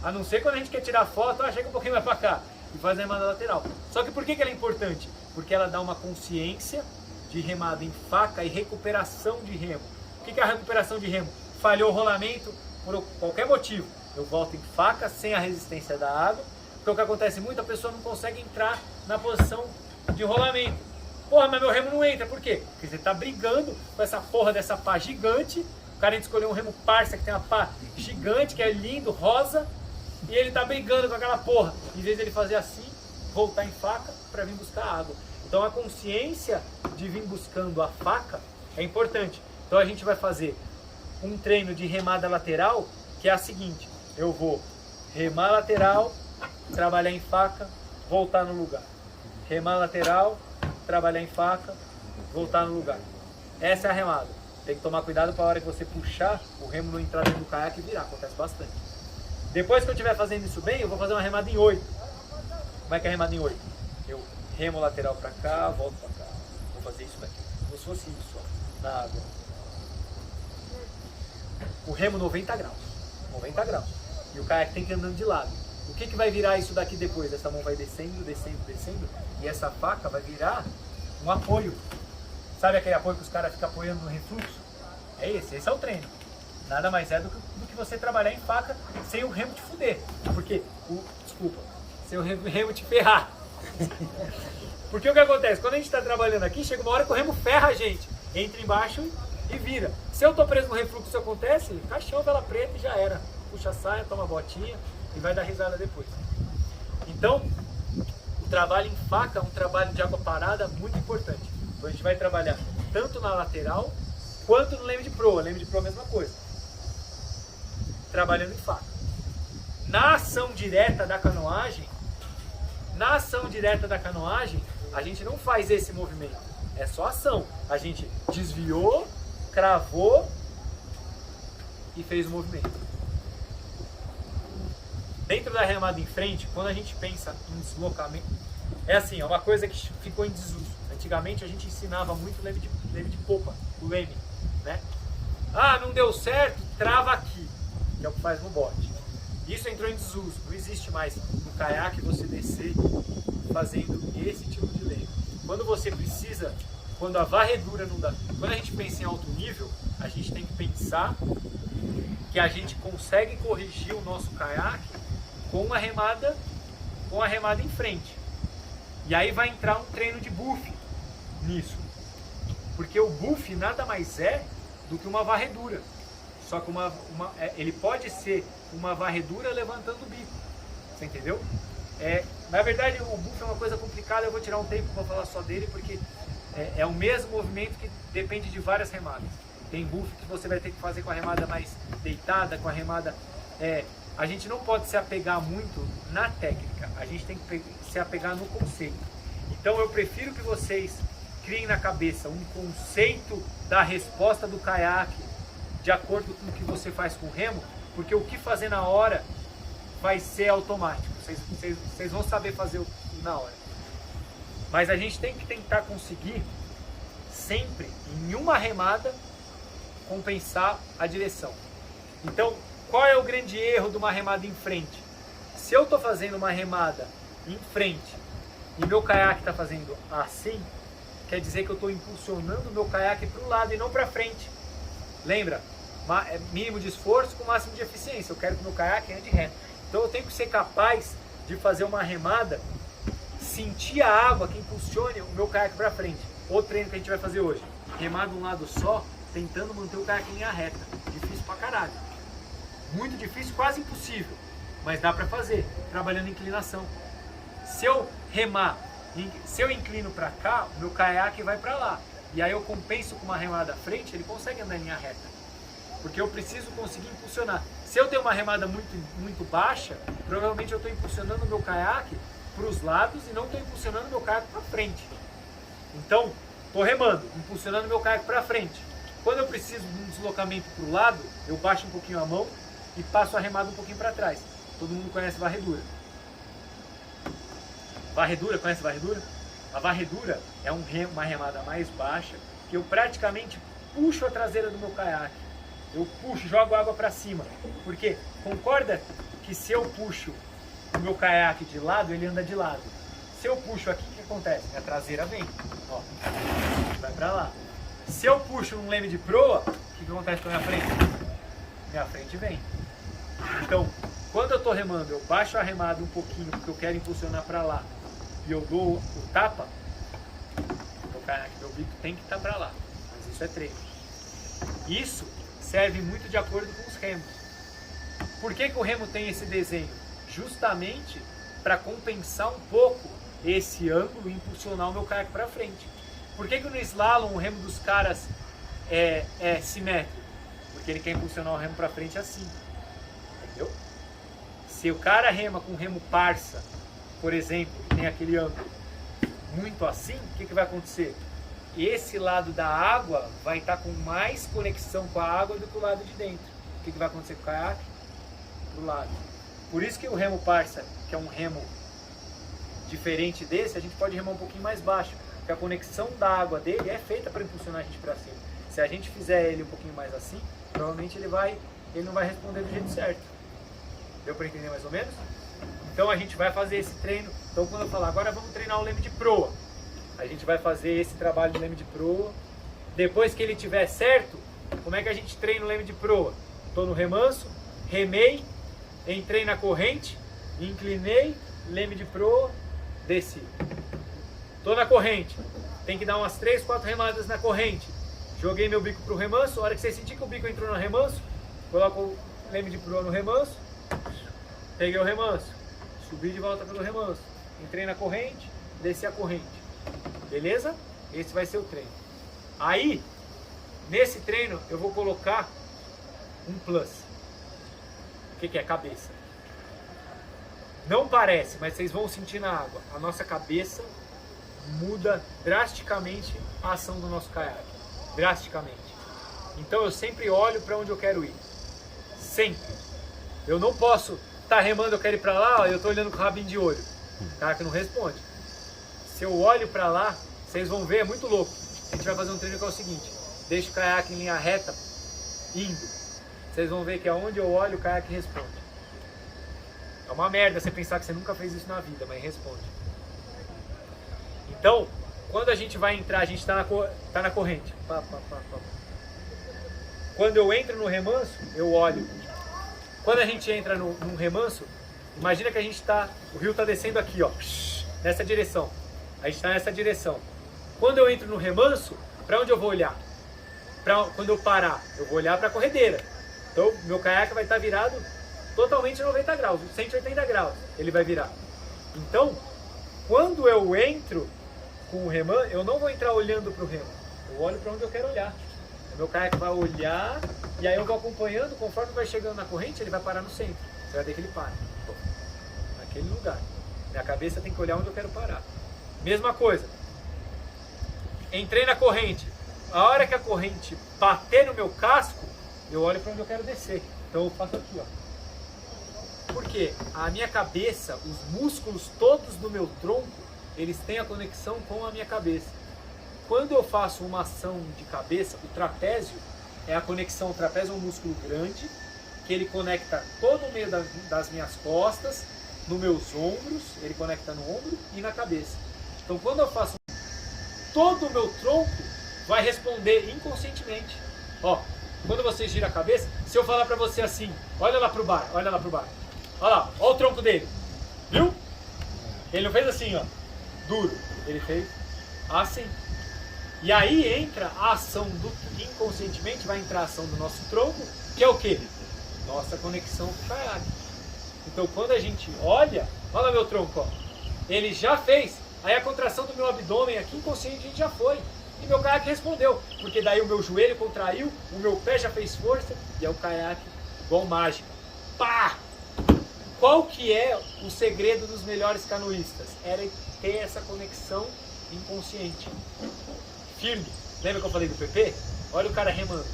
A não ser quando a gente quer tirar foto, chega um pouquinho mais para cá e faz a remada lateral. Só que por que ela é importante? Porque ela dá uma consciência de remada em faca e recuperação de remo. O que é a recuperação de remo? Falhou o rolamento por qualquer motivo. Eu volto em faca sem a resistência da água. Porque o que acontece muito, a pessoa não consegue entrar na posição de rolamento. Porra, mas meu remo não entra. Por quê? Porque você está brigando com essa porra dessa pá gigante. O cara escolheu um remo parça que tem uma pá gigante, que é lindo, rosa. E ele está brigando com aquela porra. Em vez dele fazer assim, voltar em faca para vir buscar água. Então a consciência de vir buscando a faca é importante. Então a gente vai fazer um treino de remada lateral, que é a seguinte. Eu vou remar lateral, trabalhar em faca, voltar no lugar. Remar lateral, trabalhar em faca, voltar no lugar. Essa é a remada. Tem que tomar cuidado para a hora que você puxar, o remo não entrar dentro do caiaque e virar. Acontece bastante. Depois que eu estiver fazendo isso bem, eu vou fazer uma remada em 8. Como é que é a remada em 8? Eu remo lateral para cá, volto para cá. Vou fazer isso daqui. Como se fosse isso, ó, na água. O remo 90 graus. 90 graus. E o caiaque tem que ir andando de lado. O que vai virar isso daqui depois? Essa mão vai descendo, descendo, descendo. E essa faca vai virar um apoio. Sabe aquele apoio que os caras ficam apoiando no refluxo? É esse é o treino. Nada mais é do que você trabalhar em faca sem o remo te fuder. Porque, sem o remo te ferrar. Porque o que acontece? Quando a gente está trabalhando aqui, chega uma hora que o remo ferra a gente. Entra embaixo e vira. Se eu estou preso no refluxo, isso acontece, caixão, vela preta e já era. Puxa a saia, toma a botinha e vai dar risada depois. Então, o trabalho em faca é um trabalho de água parada muito importante. Então a gente vai trabalhar tanto na lateral quanto no leme de proa. Leme de proa é a mesma coisa. Trabalhando em faca. Na ação direta da canoagem, a gente não faz esse movimento. É só ação. A gente desviou, cravou e fez o movimento. Dentro da remada em frente, quando a gente pensa em deslocamento, é assim, é uma coisa que ficou em desuso. Antigamente a gente ensinava muito leme de popa, o leme, né? Ah, não deu certo, trava aqui, que é o que faz no bote. Isso entrou em desuso, não existe mais no caiaque você descer fazendo esse tipo de leme. Quando você precisa, quando a varredura não dá, quando a gente pensa em alto nível, a gente tem que pensar que a gente consegue corrigir o nosso caiaque com a remada em frente. E aí vai entrar um treino de buff nisso. Porque o buff nada mais é do que uma varredura. Só que ele pode ser uma varredura levantando o bico. Você entendeu? Na verdade, o buff é uma coisa complicada. Eu vou tirar um tempo para falar só dele, porque é o mesmo movimento que depende de várias remadas. Tem buff que você vai ter que fazer com a remada mais deitada, com a remada... A gente não pode se apegar muito na técnica, a gente tem que se apegar no conceito. Então eu prefiro que vocês criem na cabeça um conceito da resposta do caiaque de acordo com o que você faz com o remo, porque o que fazer na hora vai ser automático, vocês vão saber fazer na hora. Mas a gente tem que tentar conseguir sempre, em uma remada, compensar a direção. Então, qual é o grande erro de uma remada em frente? Se eu estou fazendo uma remada em frente e meu caiaque está fazendo assim, quer dizer que eu estou impulsionando o meu caiaque para o lado e não para frente. Lembra? Mínimo de esforço com máximo de eficiência. Eu quero que o meu caiaque ande reto. Então eu tenho que ser capaz de fazer uma remada, sentir a água que impulsione o meu caiaque para frente. Outro treino que a gente vai fazer hoje. Remar de um lado só, tentando manter o caiaque em linha reta. Difícil pra caralho. Muito difícil, quase impossível. Mas dá pra fazer, trabalhando em inclinação. Se eu remar, se eu inclino pra cá, o meu caiaque vai pra lá. E aí eu compenso com uma remada à frente, ele consegue andar em linha reta. Porque eu preciso conseguir impulsionar. Se eu tenho uma remada muito baixa, provavelmente eu estou impulsionando o meu caiaque para os lados e não estou impulsionando o meu caiaque para frente. Então, estou remando, impulsionando o meu caiaque para frente. Quando eu preciso de um deslocamento para o lado, eu baixo um pouquinho a mão e passo a remada um pouquinho para trás. Todo mundo conhece varredura. Varredura, conhece varredura? A varredura é uma remada mais baixa, que eu praticamente puxo a traseira do meu caiaque. Eu puxo, jogo água para cima. Porque concorda que se eu puxo o meu caiaque de lado, ele anda de lado. Se eu puxo aqui, o que acontece? A traseira vem, ó, vai para lá. Se eu puxo um leme de proa, o o que acontece com a minha frente? Minha frente vem. Então, quando eu estou remando, eu baixo a remada um pouquinho, porque eu quero impulsionar para lá, e eu dou o tapa, meu bico tem que estar para lá, mas isso é treino. Isso serve muito de acordo com os remos. Por que o remo tem esse desenho? Justamente para compensar um pouco esse ângulo e impulsionar o meu caiaque para frente. Por que no slalom o remo dos caras é simétrico? Porque ele quer impulsionar o remo para frente assim. Entendeu? Se o cara rema com remo parça, por exemplo, que tem aquele ângulo muito assim, o que vai acontecer? Esse lado da água vai estar com mais conexão com a água do que o lado de dentro. O que vai acontecer com o caiaque? Pro lado. Por isso que o remo parça, que é um remo diferente desse, a gente pode remar um pouquinho mais baixo, porque a conexão da água dele é feita para impulsionar a gente para cima. Se a gente fizer ele um pouquinho mais assim, provavelmente ele não vai responder do jeito certo. Deu para entender mais ou menos? Então a gente vai fazer esse treino. Então quando eu falar, agora vamos treinar o leme de proa, a gente vai fazer esse trabalho de leme de proa. Depois que ele estiver certo, como é que a gente treina o leme de proa? Estou no remanso, remei, entrei na corrente, inclinei, leme de proa, desci. Estou na corrente, tem que dar umas 3, 4 remadas na corrente. Joguei meu bico para o remanso, a hora que você sentir que o bico entrou no remanso, coloco o leme de proa no remanso, peguei o remanso, subi de volta pelo remanso, entrei na corrente, desci a corrente. Beleza? Esse vai ser o treino. Aí, nesse treino, eu vou colocar um plus. O que é? Cabeça. Não parece, mas vocês vão sentir na água. A nossa cabeça muda drasticamente a ação do nosso caiaque. Drasticamente. Então eu sempre olho para onde eu quero ir. Sempre. Eu não posso estar remando, eu quero ir para lá, eu estou olhando com o rabinho de olho. O caiaque não responde. Se eu olho para lá, vocês vão ver, é muito louco. A gente vai fazer um treino que é o seguinte: deixa o caiaque em linha reta, indo. Vocês vão ver que aonde eu olho, o caiaque responde. É uma merda você pensar que você nunca fez isso na vida, mas responde. Então, quando a gente vai entrar, a gente está na corrente. Quando eu entro no remanso, eu olho. Quando a gente entra num remanso, imagina que a gente está, o rio está descendo aqui, ó, nessa direção. A gente está nessa direção. Quando eu entro no remanso, para onde eu vou olhar? Quando eu parar, eu vou olhar para a corredeira. Então, meu caiaque vai estar virado totalmente 90 graus, 180 graus ele vai virar. Então, quando eu entro com o reman, eu não vou entrar olhando para o remo. Eu olho para onde eu quero olhar. O meu caiaque vai olhar e aí eu vou acompanhando, conforme vai chegando na corrente, ele vai parar no centro. Você vai ver que ele para. Naquele lugar. Minha cabeça tem que olhar onde eu quero parar. Mesma coisa. Entrei na corrente. A hora que a corrente bater no meu casco, eu olho para onde eu quero descer. Então eu faço aqui, ó. Por quê? A minha cabeça, os músculos todos do meu tronco, eles têm a conexão com a minha cabeça. Quando eu faço uma ação de cabeça, o trapézio é a conexão. O trapézio é um músculo grande, que ele conecta todo o meio das minhas costas, nos meus ombros, ele conecta no ombro e na cabeça. Então quando eu faço, todo o meu tronco vai responder inconscientemente. Ó, quando você gira a cabeça, se eu falar pra você assim, olha lá pro bar, olha lá pro bar. Olha lá, olha o tronco dele. Viu? Ele não fez assim, ó, duro. Ele fez assim. E aí entra a ação do inconscientemente, vai entrar a ação do nosso tronco, que é o quê? Nossa conexão com o caiaque. Então quando a gente olha meu tronco, ó, ele já fez, aí a contração do meu abdômen aqui inconsciente a gente já foi. E meu caiaque respondeu, porque daí o meu joelho contraiu, o meu pé já fez força, e é o caiaque igual mágica. Pá! Qual que é o segredo dos melhores canoístas? Era ter essa conexão inconsciente. Firme. Lembra que eu falei do PP? Olha o cara remando.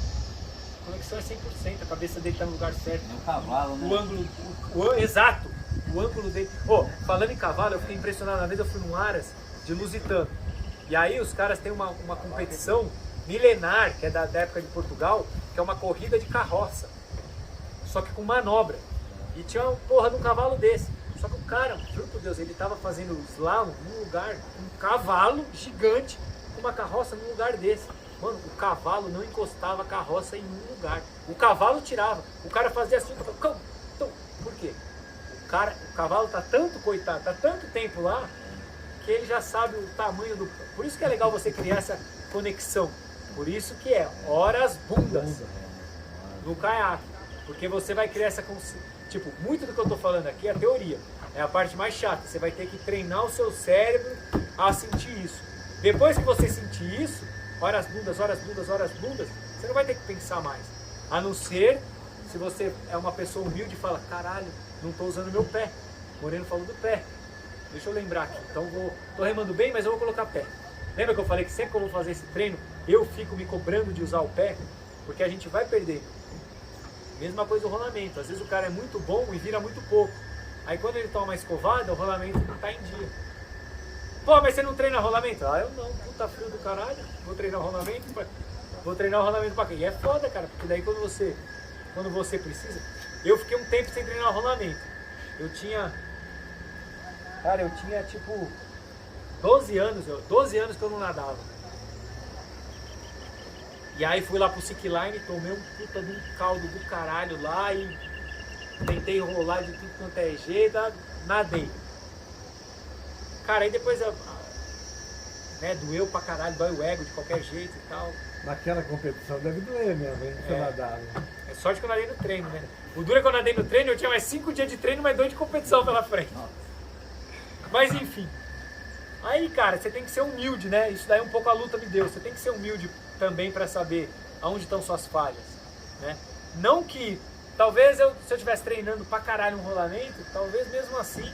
A conexão é 100%, a cabeça dele está no lugar certo. É um cavalo, né? O ângulo, exato. O ângulo dele. Falando em cavalo, eu fiquei impressionado. Uma vez eu fui num Aras de Lusitano. E aí os caras têm uma competição milenar, que é da época de Portugal, que é uma corrida de carroça. Só que com manobra. E tinha uma porra de um cavalo desse. Só que o cara, juro por Deus, ele estava fazendo slalom num lugar, um cavalo gigante, com uma carroça num lugar desse. Mano, o cavalo não encostava a carroça em um lugar. O cavalo tirava. O cara fazia assim, por quê? O cavalo tá tanto, coitado, tá tanto tempo lá, que ele já sabe o tamanho do... Por isso que é legal você criar essa conexão. Por isso que é horas bundas no caiaque. Porque você vai criar essa consciência. Tipo, muito do que eu tô falando aqui é a teoria. É a parte mais chata. Você vai ter que treinar o seu cérebro a sentir isso. Depois que você sentir isso, horas bundas, você não vai ter que pensar mais. A não ser se você é uma pessoa humilde e fala, caralho, não tô usando meu pé. O Moreno falou do pé. Deixa eu lembrar aqui. Então tô remando bem, mas eu vou colocar pé. Lembra que eu falei que sempre que eu vou fazer esse treino, eu fico me cobrando de usar o pé? Porque a gente vai perder. Mesma coisa o rolamento. Às vezes o cara é muito bom e vira muito pouco. Aí quando ele toma uma escovada, o rolamento não tá em dia. Pô, mas você não treina rolamento? Ah, eu não. Puta frio do caralho. Vou treinar o rolamento pra quê? E é foda, cara. Porque daí quando você precisa... Eu fiquei um tempo sem treinar o rolamento. Eu tinha tipo 12 anos que eu não nadava. E aí fui lá pro Sickline, tomei um puta de um caldo do caralho lá e tentei rolar de tudo quanto é jeito, nadei. Cara, aí depois doeu pra caralho, dói o ego de qualquer jeito e tal. Naquela competição deve doer mesmo, hein? Você nadar, né? É sorte que eu nadei no treino, né? O duro é que eu nadei no treino, eu tinha mais 5 dias de treino, mais 2 de competição pela frente. Mas enfim. Aí, cara, você tem que ser humilde, né? Isso daí um pouco a luta me deu. Você tem que ser humilde também para saber aonde estão suas falhas, né? Não que, talvez se eu estivesse treinando pra caralho um rolamento, talvez mesmo assim,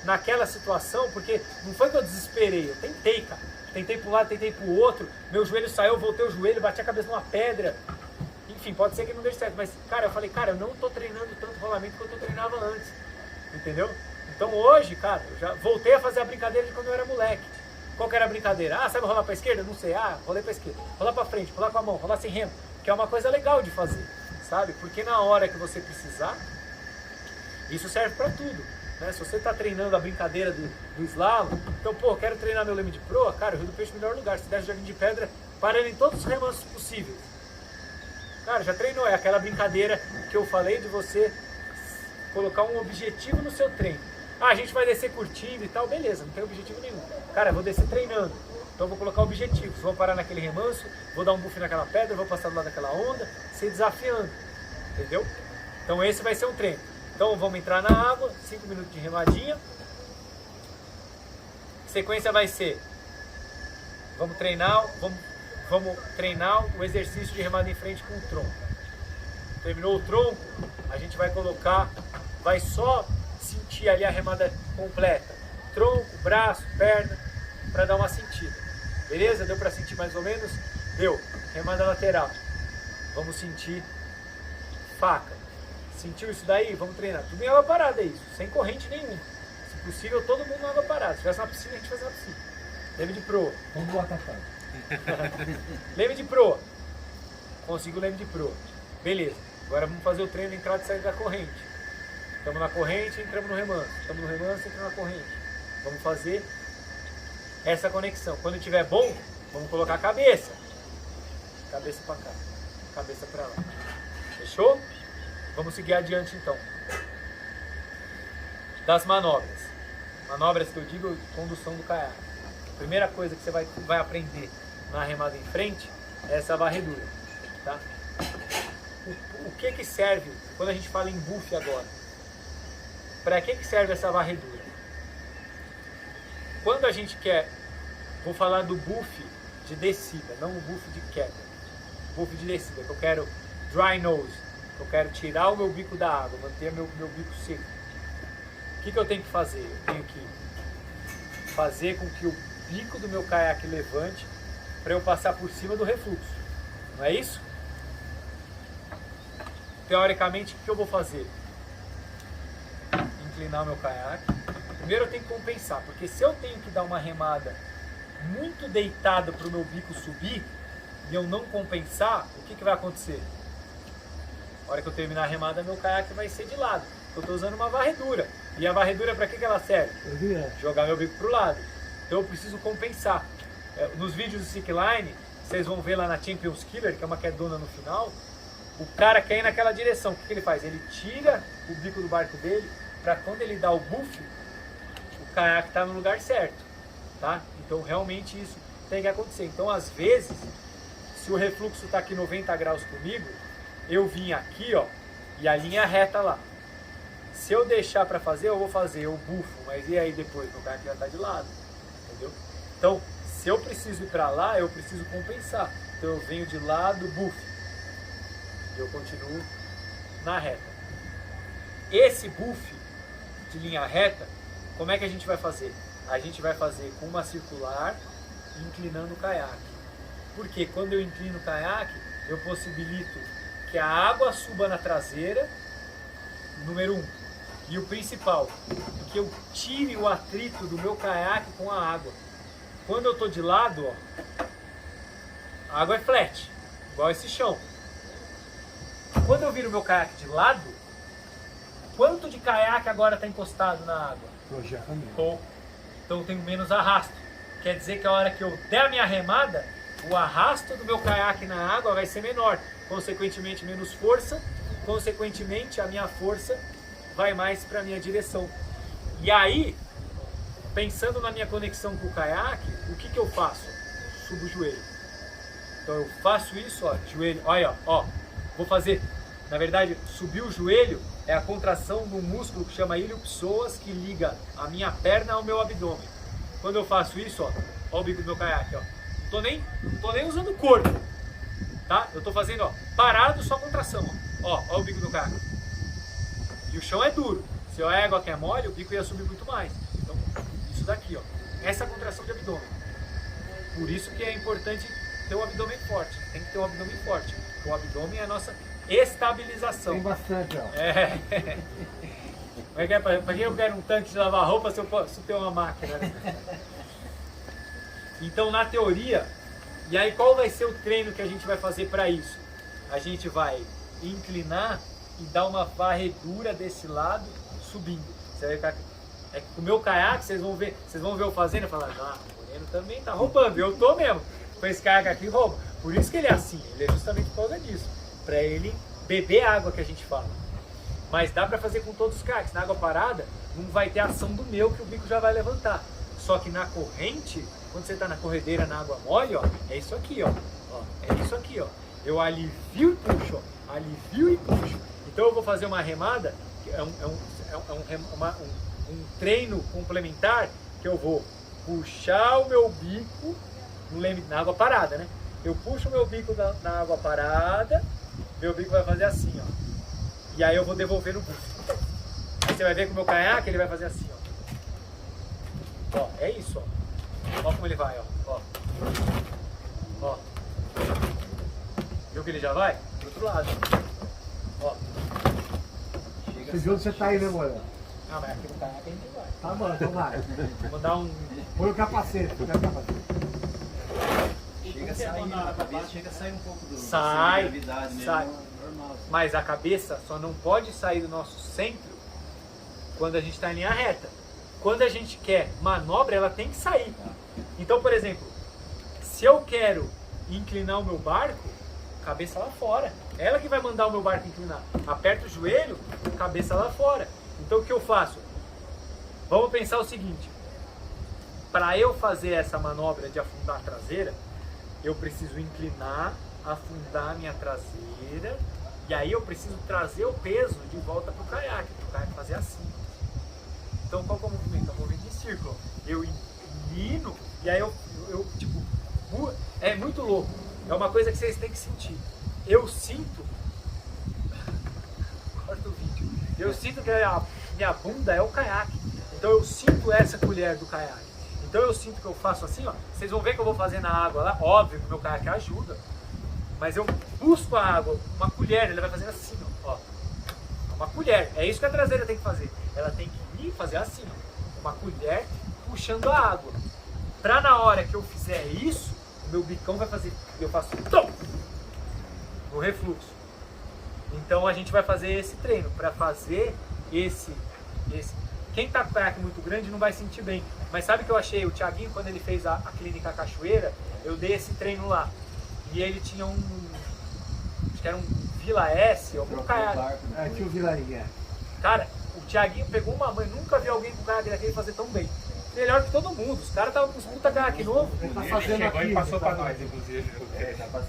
naquela situação, porque não foi que eu desesperei, eu tentei, cara. Tentei pro lado, tentei pro outro, meu joelho saiu, voltei o joelho, bati a cabeça numa pedra. Enfim, pode ser que não dê certo, mas, cara, eu falei, cara, eu não tô treinando tanto rolamento quanto eu treinava antes, entendeu? Então hoje, cara, eu já voltei a fazer a brincadeira de quando eu era moleque. Qual que era a brincadeira? Ah, sabe rolar pra esquerda? Não sei. Ah, rolei pra esquerda. Rolar pra frente, rolar com a mão, rolar sem remo. Que é uma coisa legal de fazer, sabe? Porque na hora que você precisar, isso serve pra tudo, né? Se você tá treinando a brincadeira do slalom, então, pô, quero treinar meu leme de proa, cara, o Rio do Peixe é o melhor lugar. Se der jardim de pedra, parando em todos os remansos possíveis. Cara, já treinou. É aquela brincadeira que eu falei de você colocar um objetivo no seu treino. Ah, a gente vai descer curtindo e tal, beleza, não tem objetivo nenhum. Cara, eu vou descer treinando, então eu vou colocar objetivos. Vou parar naquele remanso, vou dar um buff naquela pedra, vou passar do lado daquela onda, se desafiando, entendeu? Então esse vai ser um treino. Então vamos entrar na água, 5 minutos de remadinha. A sequência vai ser, vamos treinar o exercício de remada em frente com o tronco. Terminou o tronco, a gente vai colocar, vai só sentir ali a remada completa. Tronco, braço, perna, para dar uma sentida. Beleza? Deu para sentir mais ou menos? Deu. Remada lateral. Vamos sentir faca. Sentiu isso daí? Vamos treinar. Tudo em água parada é isso, sem corrente nenhuma. Se possível, todo mundo na água parada. Se tivesse uma piscina, a gente fazia uma piscina. Leme de proa. Vamos botar fora. Leme de proa. Consigo leme de proa. Beleza. Agora vamos fazer o treino de entrada e saída da corrente. Estamos na corrente, entramos no remanso. Estamos no remanso, entramos na corrente. Vamos fazer essa conexão. Quando estiver bom, vamos colocar a cabeça. Cabeça para cá. Cabeça para lá. Fechou? Vamos seguir adiante então. Das manobras. Manobras que eu digo, condução do caiaque. Primeira coisa que você vai aprender na remada em frente é essa varredura. Tá? O que serve, quando a gente fala em buff agora? Para que serve essa varredura? Quando a gente quer, vou falar do buff de descida, não o buff de queda. Buff de descida, que eu quero dry nose, que eu quero tirar o meu bico da água, manter meu bico seco. O que eu tenho que fazer? Eu tenho que fazer com que o bico do meu caiaque levante para eu passar por cima do refluxo. Não é isso? Teoricamente, o que eu vou fazer? Inclinar o meu caiaque. Primeiro eu tenho que compensar, porque se eu tenho que dar uma remada muito deitada para o meu bico subir e eu não compensar, o que vai acontecer? Na hora que eu terminar a remada, meu caiaque vai ser de lado. Eu estou usando uma varredura. E a varredura, para que ela serve? Jogar meu bico para o lado. Então eu preciso compensar. Nos vídeos do Sickline, vocês vão ver lá na Champions Killer, que é uma quedona no final, o cara quer ir naquela direção. O que ele faz? Ele tira o bico do barco dele, para quando ele dá o buff, o caiaque está no lugar certo, tá? Então realmente isso tem que acontecer. Então às vezes, se o refluxo está aqui 90 graus comigo, eu vim aqui, ó, e a linha reta lá. Se eu deixar para fazer, eu vou fazer, eu bufo, mas e aí depois? Meu caiaque já está de lado, entendeu? Então, se eu preciso ir para lá, eu preciso compensar. Então eu venho de lado, buff, e eu continuo na reta. Esse buff de linha reta, como é que a gente vai fazer? A gente vai fazer com uma circular, inclinando o caiaque. Porque quando eu inclino o caiaque, eu possibilito que a água suba na traseira, número 1. E o principal, que eu tire o atrito do meu caiaque com a água. Quando eu estou de lado, ó, a água é flat, igual esse chão. Quando eu viro o meu caiaque de lado, quanto de caiaque agora está encostado na água? Pouco. Então eu tenho menos arrasto. Quer dizer que a hora que eu der a minha remada, o arrasto do meu caiaque na água vai ser menor. Consequentemente, menos força. Consequentemente, a minha força vai mais para a minha direção. E aí, pensando na minha conexão com o caiaque, o que eu faço? Subo o joelho. Então eu faço isso, ó, joelho, olha, ó, vou fazer, na verdade, subir o joelho é a contração do músculo que chama iliopsoas, que liga a minha perna ao meu abdômen. Quando eu faço isso, ó o bico do meu caiaque, ó, não tô nem usando o corpo, tá? Eu tô fazendo, ó, parado, só contração, ó o bico do caiaque. E o chão é duro, se a égua que é mole, o bico ia subir muito mais. Então, isso daqui, ó, essa contração de abdômen. Por isso que é importante ter um abdômen forte, tem que ter um abdômen forte. O abdômen é a nossa estabilização. Tem bastante, ó. É. Para que eu quero um tanque de lavar roupa se eu posso ter uma máquina? Né? Então, na teoria, e aí qual vai ser o treino que a gente vai fazer para isso? A gente vai inclinar e dar uma varredura desse lado subindo. Você vai ficar... É que com o meu caiaque, vocês vão ver eu fazendo e falar, o Moreno também tá roubando, eu tô mesmo. Com esse caiaque aqui rouba. Por isso que ele é assim, ele é justamente por causa disso. Para ele beber água, que a gente fala. Mas dá para fazer com todos os caiaques. Na água parada, não vai ter ação do meu, que o bico já vai levantar. Só que na corrente, quando você está na corredeira, na água mole, ó, é isso aqui, ó. É isso aqui, ó. Eu alivio e puxo, ó. Alivio e puxo. Então eu vou fazer uma remada, que é um treino complementar, que eu vou puxar o meu bico na água parada, né? Eu puxo o meu bico na água parada, meu bico vai fazer assim, ó. E aí eu vou devolver no busto. Aí você vai ver que o meu caiaque, ele vai fazer assim, ó. Ó, é isso, ó. Ó como ele vai, ó. Ó. Viu que ele já vai? Do outro lado. Ó. Você viu onde você tá aí, né, Moreno? Ah, mas aqui no caiaque a gente vai. Tá bom, então vai. Vou dar um... Põe o capacete, Chega a sair na cabeça, chega a sair um pouco do Sai, da gravidade mesmo, sai. normal. Mas a cabeça só não pode sair do nosso centro quando a gente está em linha reta. Quando a gente quer manobra, ela tem que sair. Então, por exemplo, se eu quero inclinar o meu barco, cabeça lá fora. Ela que vai mandar o meu barco inclinar. Aperta o joelho, cabeça lá fora. Então o que eu faço? Vamos pensar o seguinte. Para eu fazer essa manobra de afundar a traseira, eu preciso inclinar, afundar a minha traseira, e aí eu preciso trazer o peso de volta para o caiaque fazer assim. Então qual que é o movimento? É um movimento em círculo. Eu inclino, e aí eu tipo, é muito louco. É uma coisa que vocês têm que sentir. Eu sinto, corta o vídeo, eu sinto que a minha bunda é o caiaque. Então eu sinto essa colher do caiaque. Então eu sinto que eu faço assim, ó. Vocês vão ver que eu vou fazer na água lá. Óbvio que o meu caiaque ajuda. Mas eu busco a água, uma colher, ele vai fazer assim, ó. Uma colher. É isso que a traseira tem que fazer. Ela tem que ir fazer assim, ó. Uma colher puxando a água. Pra na hora que eu fizer isso, o meu bicão vai fazer. Eu faço tom! No refluxo. Então a gente vai fazer esse treino. Pra fazer esse. Quem tá com o caiaque muito grande não vai sentir bem. Mas sabe o que eu achei? O Thiaguinho, quando ele fez a clínica Cachoeira, eu dei esse treino lá. e ele tinha acho que era um Vila S, algum caiaque. É, tio Vilarinha. Cara, o Thiaguinho pegou uma mãe, nunca vi alguém com caiaque daquele fazer tão bem. Melhor que todo mundo, os caras estavam com os puta caiaque novo. Ele tá Ele fazendo chegou aqui. e passou tá pra nós, inclusive.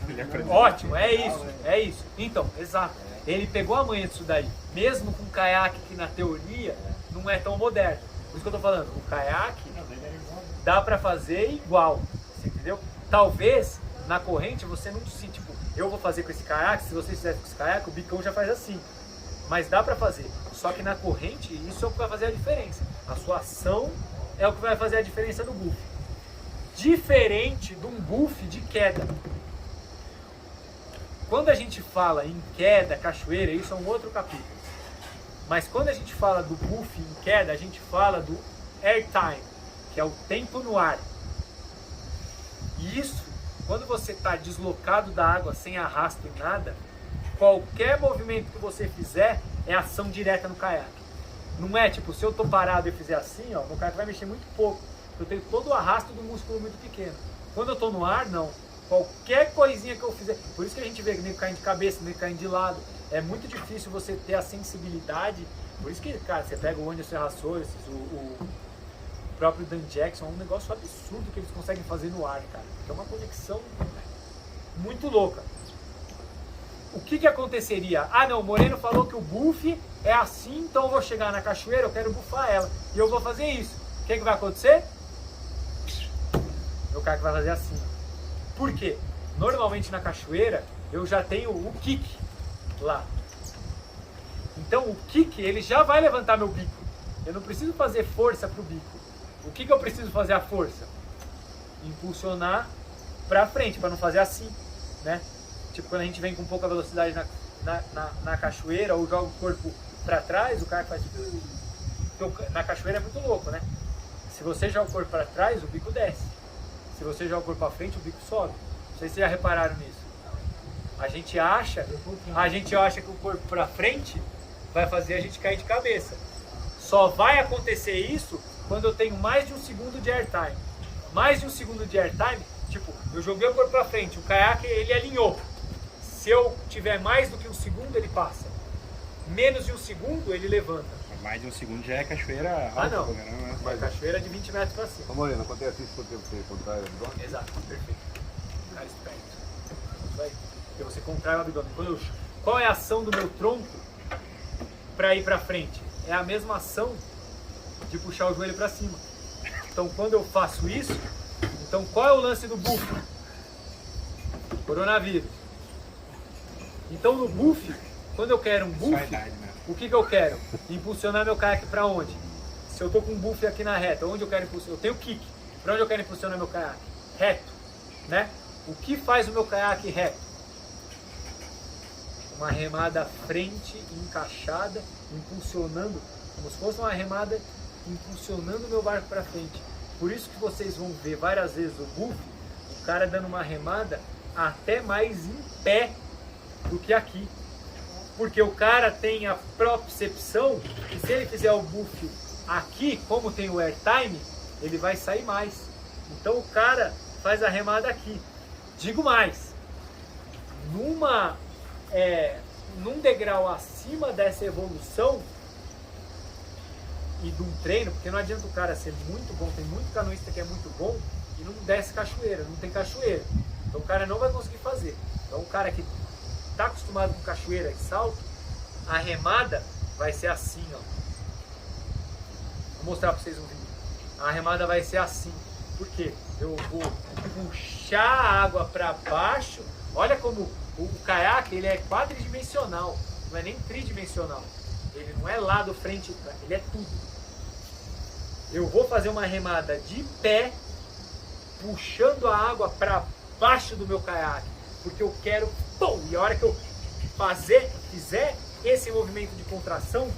Ele aprendeu. Ótimo, é isso. Então, exato. Ele pegou a manha disso daí, mesmo com caiaque que na teoria não é tão moderno. Por isso que eu tô falando, o caiaque dá pra fazer igual, você entendeu? Talvez na corrente você não se, tipo, eu vou fazer com esse caiaque, se você fizer com esse caiaque, o bicão já faz assim. Mas dá pra fazer. Só que na corrente, isso é o que vai fazer a diferença. A sua ação é o que vai fazer a diferença do buff. Diferente de um buff de queda. Quando a gente fala em queda, cachoeira, isso é um outro capítulo. Mas quando a gente fala do buff em queda, a gente fala do airtime, que é o tempo no ar. E isso, quando você está deslocado da água sem arrasto em nada, qualquer movimento que você fizer é ação direta no caiaque. Não é tipo, se eu estou parado e fizer assim, ó, meu caiaque vai mexer muito pouco. Eu tenho todo o arrasto do músculo muito pequeno. Quando eu estou no ar, não. Qualquer coisinha que eu fizer, por isso que a gente vê nego caindo de cabeça, nego caindo de lado. É muito difícil você ter a sensibilidade. Por isso que, cara, você pega o Anderson Rassores, o próprio Dan Jackson, é um negócio absurdo que eles conseguem fazer no ar, cara. É uma conexão muito louca. O que aconteceria? Ah, não, o Moreno falou que o buff é assim, então eu vou chegar na cachoeira, eu quero buffar ela. E eu vou fazer isso. O que vai acontecer? Meu cara que vai fazer assim. Por quê? Normalmente na cachoeira eu já tenho o kick lá. Então o kick ele já vai levantar meu bico. Eu não preciso fazer força pro bico. O que eu preciso fazer a força? Impulsionar pra frente, para não fazer assim, né? Tipo quando a gente vem com pouca velocidade na cachoeira ou joga o corpo para trás, o cara faz... Na cachoeira é muito louco, né? Se você joga o corpo para trás, o bico desce. Se você joga o corpo para frente, o bico sobe. Não sei se vocês já repararam nisso. A gente acha que o corpo para frente vai fazer a gente cair de cabeça. Só vai acontecer isso quando eu tenho mais de 1 segundo de airtime. Mais de 1 segundo de airtime, tipo, eu joguei o corpo para frente, o caiaque ele alinhou. Se eu tiver mais do que 1 segundo, ele passa. Menos de 1 segundo, ele levanta. Mais de 1 segundo já é cachoeira alta. Ah, não. Né? É cachoeira de 20 metros para cima. Ô Moreno, acontece isso quando você contrai o abdômen? Exato, perfeito. Cara esperto. Isso aí. Porque você contrai o abdômen. Qual é a ação do meu tronco para ir para frente? É a mesma ação de puxar o joelho para cima. Então quando eu faço isso, então qual é o lance do buff? Coronavírus. Então no buff, quando eu quero um buff, o que eu quero? Impulsionar meu caiaque para onde? Se eu tô com um buff aqui na reta, onde eu quero impulsionar? Eu tenho kick. Para onde eu quero impulsionar meu caiaque? Reto, né? O que faz o meu caiaque reto? Uma remada à frente, encaixada, impulsionando, como se fosse uma remada impulsionando o meu barco para frente. Por isso que vocês vão ver várias vezes o buff, o cara dando uma remada até mais em pé do que aqui. Porque o cara tem a propriocepção que se ele fizer o buff aqui, como tem o airtime, ele vai sair mais. Então o cara faz a remada aqui. Digo mais, num degrau acima dessa evolução e de um treino, porque não adianta o cara ser muito bom, tem muito canoísta que é muito bom e não desce cachoeira, não tem cachoeira. Então o cara não vai conseguir fazer. Então o cara que está acostumado com cachoeira e salto, a remada vai ser assim, ó. Vou mostrar para vocês um vídeo. A remada vai ser assim. Por quê? Eu vou puxar a água para baixo. Olha como o caiaque ele é quadridimensional, não é nem tridimensional. Ele não é lado, frente e trás, ele é tudo. Eu vou fazer uma remada de pé, puxando a água para baixo do meu caiaque, porque eu quero, pum, e a hora que eu fizer esse movimento de contração,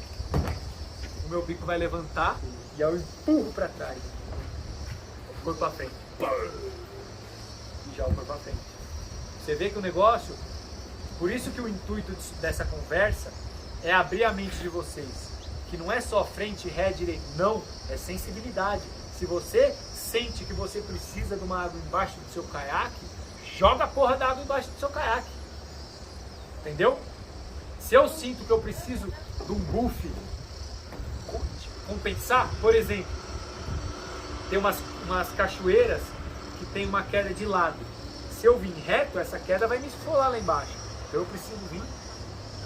o meu bico vai levantar e eu empurro para trás, o corpo para frente, e já o corpo para frente. Você vê que o negócio, por isso que o intuito dessa conversa é abrir a mente de vocês, que não é só frente, ré, direito, não, é sensibilidade. Se você sente que você precisa de uma água embaixo do seu caiaque, joga a porra da água embaixo do seu caiaque. Entendeu? Se eu sinto que eu preciso de um buff compensar, por exemplo, tem umas cachoeiras que tem uma queda de lado. Se eu vir reto, essa queda vai me esfolar lá embaixo. Então eu preciso vir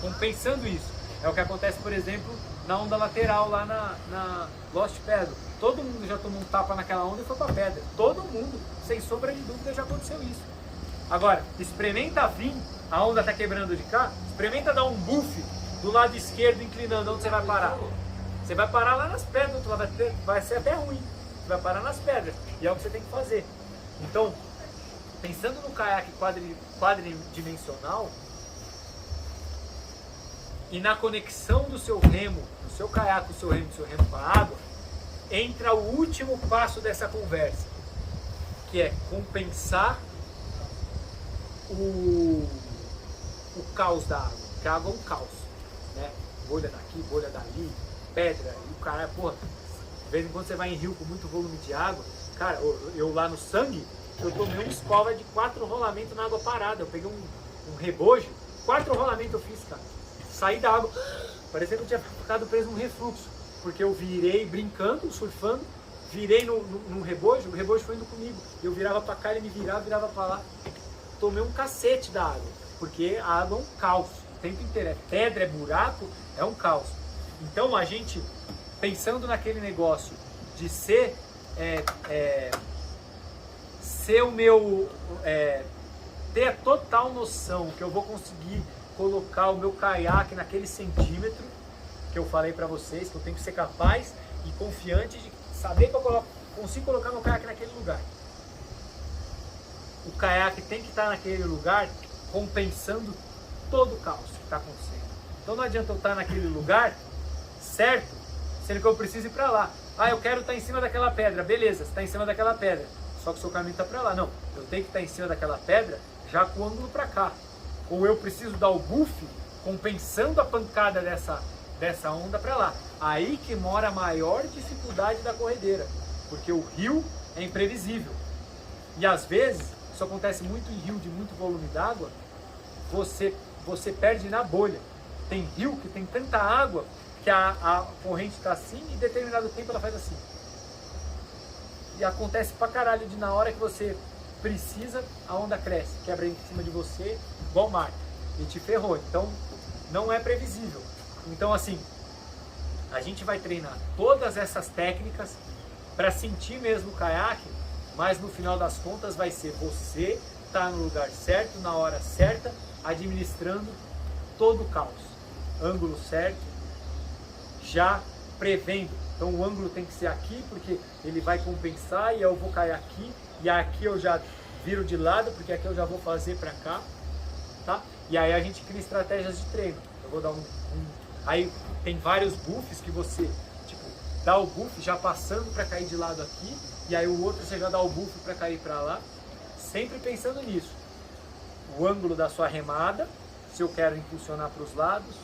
compensando isso. É o que acontece, por exemplo, na onda lateral lá na Lost Pedro. Todo mundo já tomou um tapa naquela onda e foi pra pedra. Todo mundo, sem sombra de dúvida, já aconteceu isso. Agora, experimenta vir, a onda tá quebrando de cá, experimenta dar um buff do lado esquerdo inclinando, onde você vai parar? Você vai parar lá nas pedras, do outro lado vai ser até ruim. Você vai parar nas pedras. E é o que você tem que fazer. Então, pensando no caiaque quadridimensional e na conexão do seu remo, do seu caiaque, do seu remo com a água, entra o último passo dessa conversa, que é compensar o caos da água. Porque a água é um caos, né? Bolha daqui, bolha dali, pedra, e o cara, porra, de vez em quando você vai em rio com muito volume de água, cara, eu lá no Sangue, eu tomei uma escova de 4 rolamentos na água parada. Eu peguei um rebojo, 4 rolamentos eu fiz, cara. Saí da água, parecia que eu tinha ficado preso num refluxo. Porque eu virei brincando, surfando, virei num rebojo, o rebojo foi indo comigo. Eu virava pra cá, ele me virava pra lá. Tomei um cacete da água, porque a água é um caos. O tempo inteiro é pedra, é buraco, é um caos. Então a gente, pensando naquele negócio de ser o meu, ter a total noção que eu vou conseguir colocar o meu caiaque naquele centímetro que eu falei para vocês, que eu tenho que ser capaz e confiante de saber que eu consigo colocar meu caiaque naquele lugar. O caiaque tem que estar naquele lugar compensando todo o caos que está acontecendo. Então não adianta eu estar naquele lugar, certo? Sendo que eu preciso ir para lá. Ah, eu quero estar em cima daquela pedra. Beleza, você está em cima daquela pedra. Só que o seu caminho está para lá. Não, eu tenho que estar em cima daquela pedra já com o ângulo para cá. Ou eu preciso dar o buff compensando a pancada dessa onda para lá. Aí que mora a maior dificuldade da corredeira. Porque o rio é imprevisível. E às vezes, isso acontece muito em rio de muito volume d'água, você perde na bolha. Tem rio que tem tanta água que a corrente está assim e em determinado tempo ela faz assim. E acontece pra caralho de na hora que você precisa, a onda cresce, quebra em cima de você, igual mar, e te ferrou. Então, não é previsível. Então, assim, a gente vai treinar todas essas técnicas para sentir mesmo o caiaque, mas no final das contas vai ser você estar no lugar certo, na hora certa, administrando todo o caos. Ângulo certo, já prevendo. Então o ângulo tem que ser aqui, porque ele vai compensar e eu vou cair aqui, e aqui eu já viro de lado, porque aqui eu já vou fazer para cá, tá? E aí a gente cria estratégias de treino. Eu vou dar aí tem vários buffs que você, tipo, dá o buff já passando para cair de lado aqui, e aí o outro você já dá o buff para cair para lá, sempre pensando nisso. O ângulo da sua remada, se eu quero impulsionar para os lados,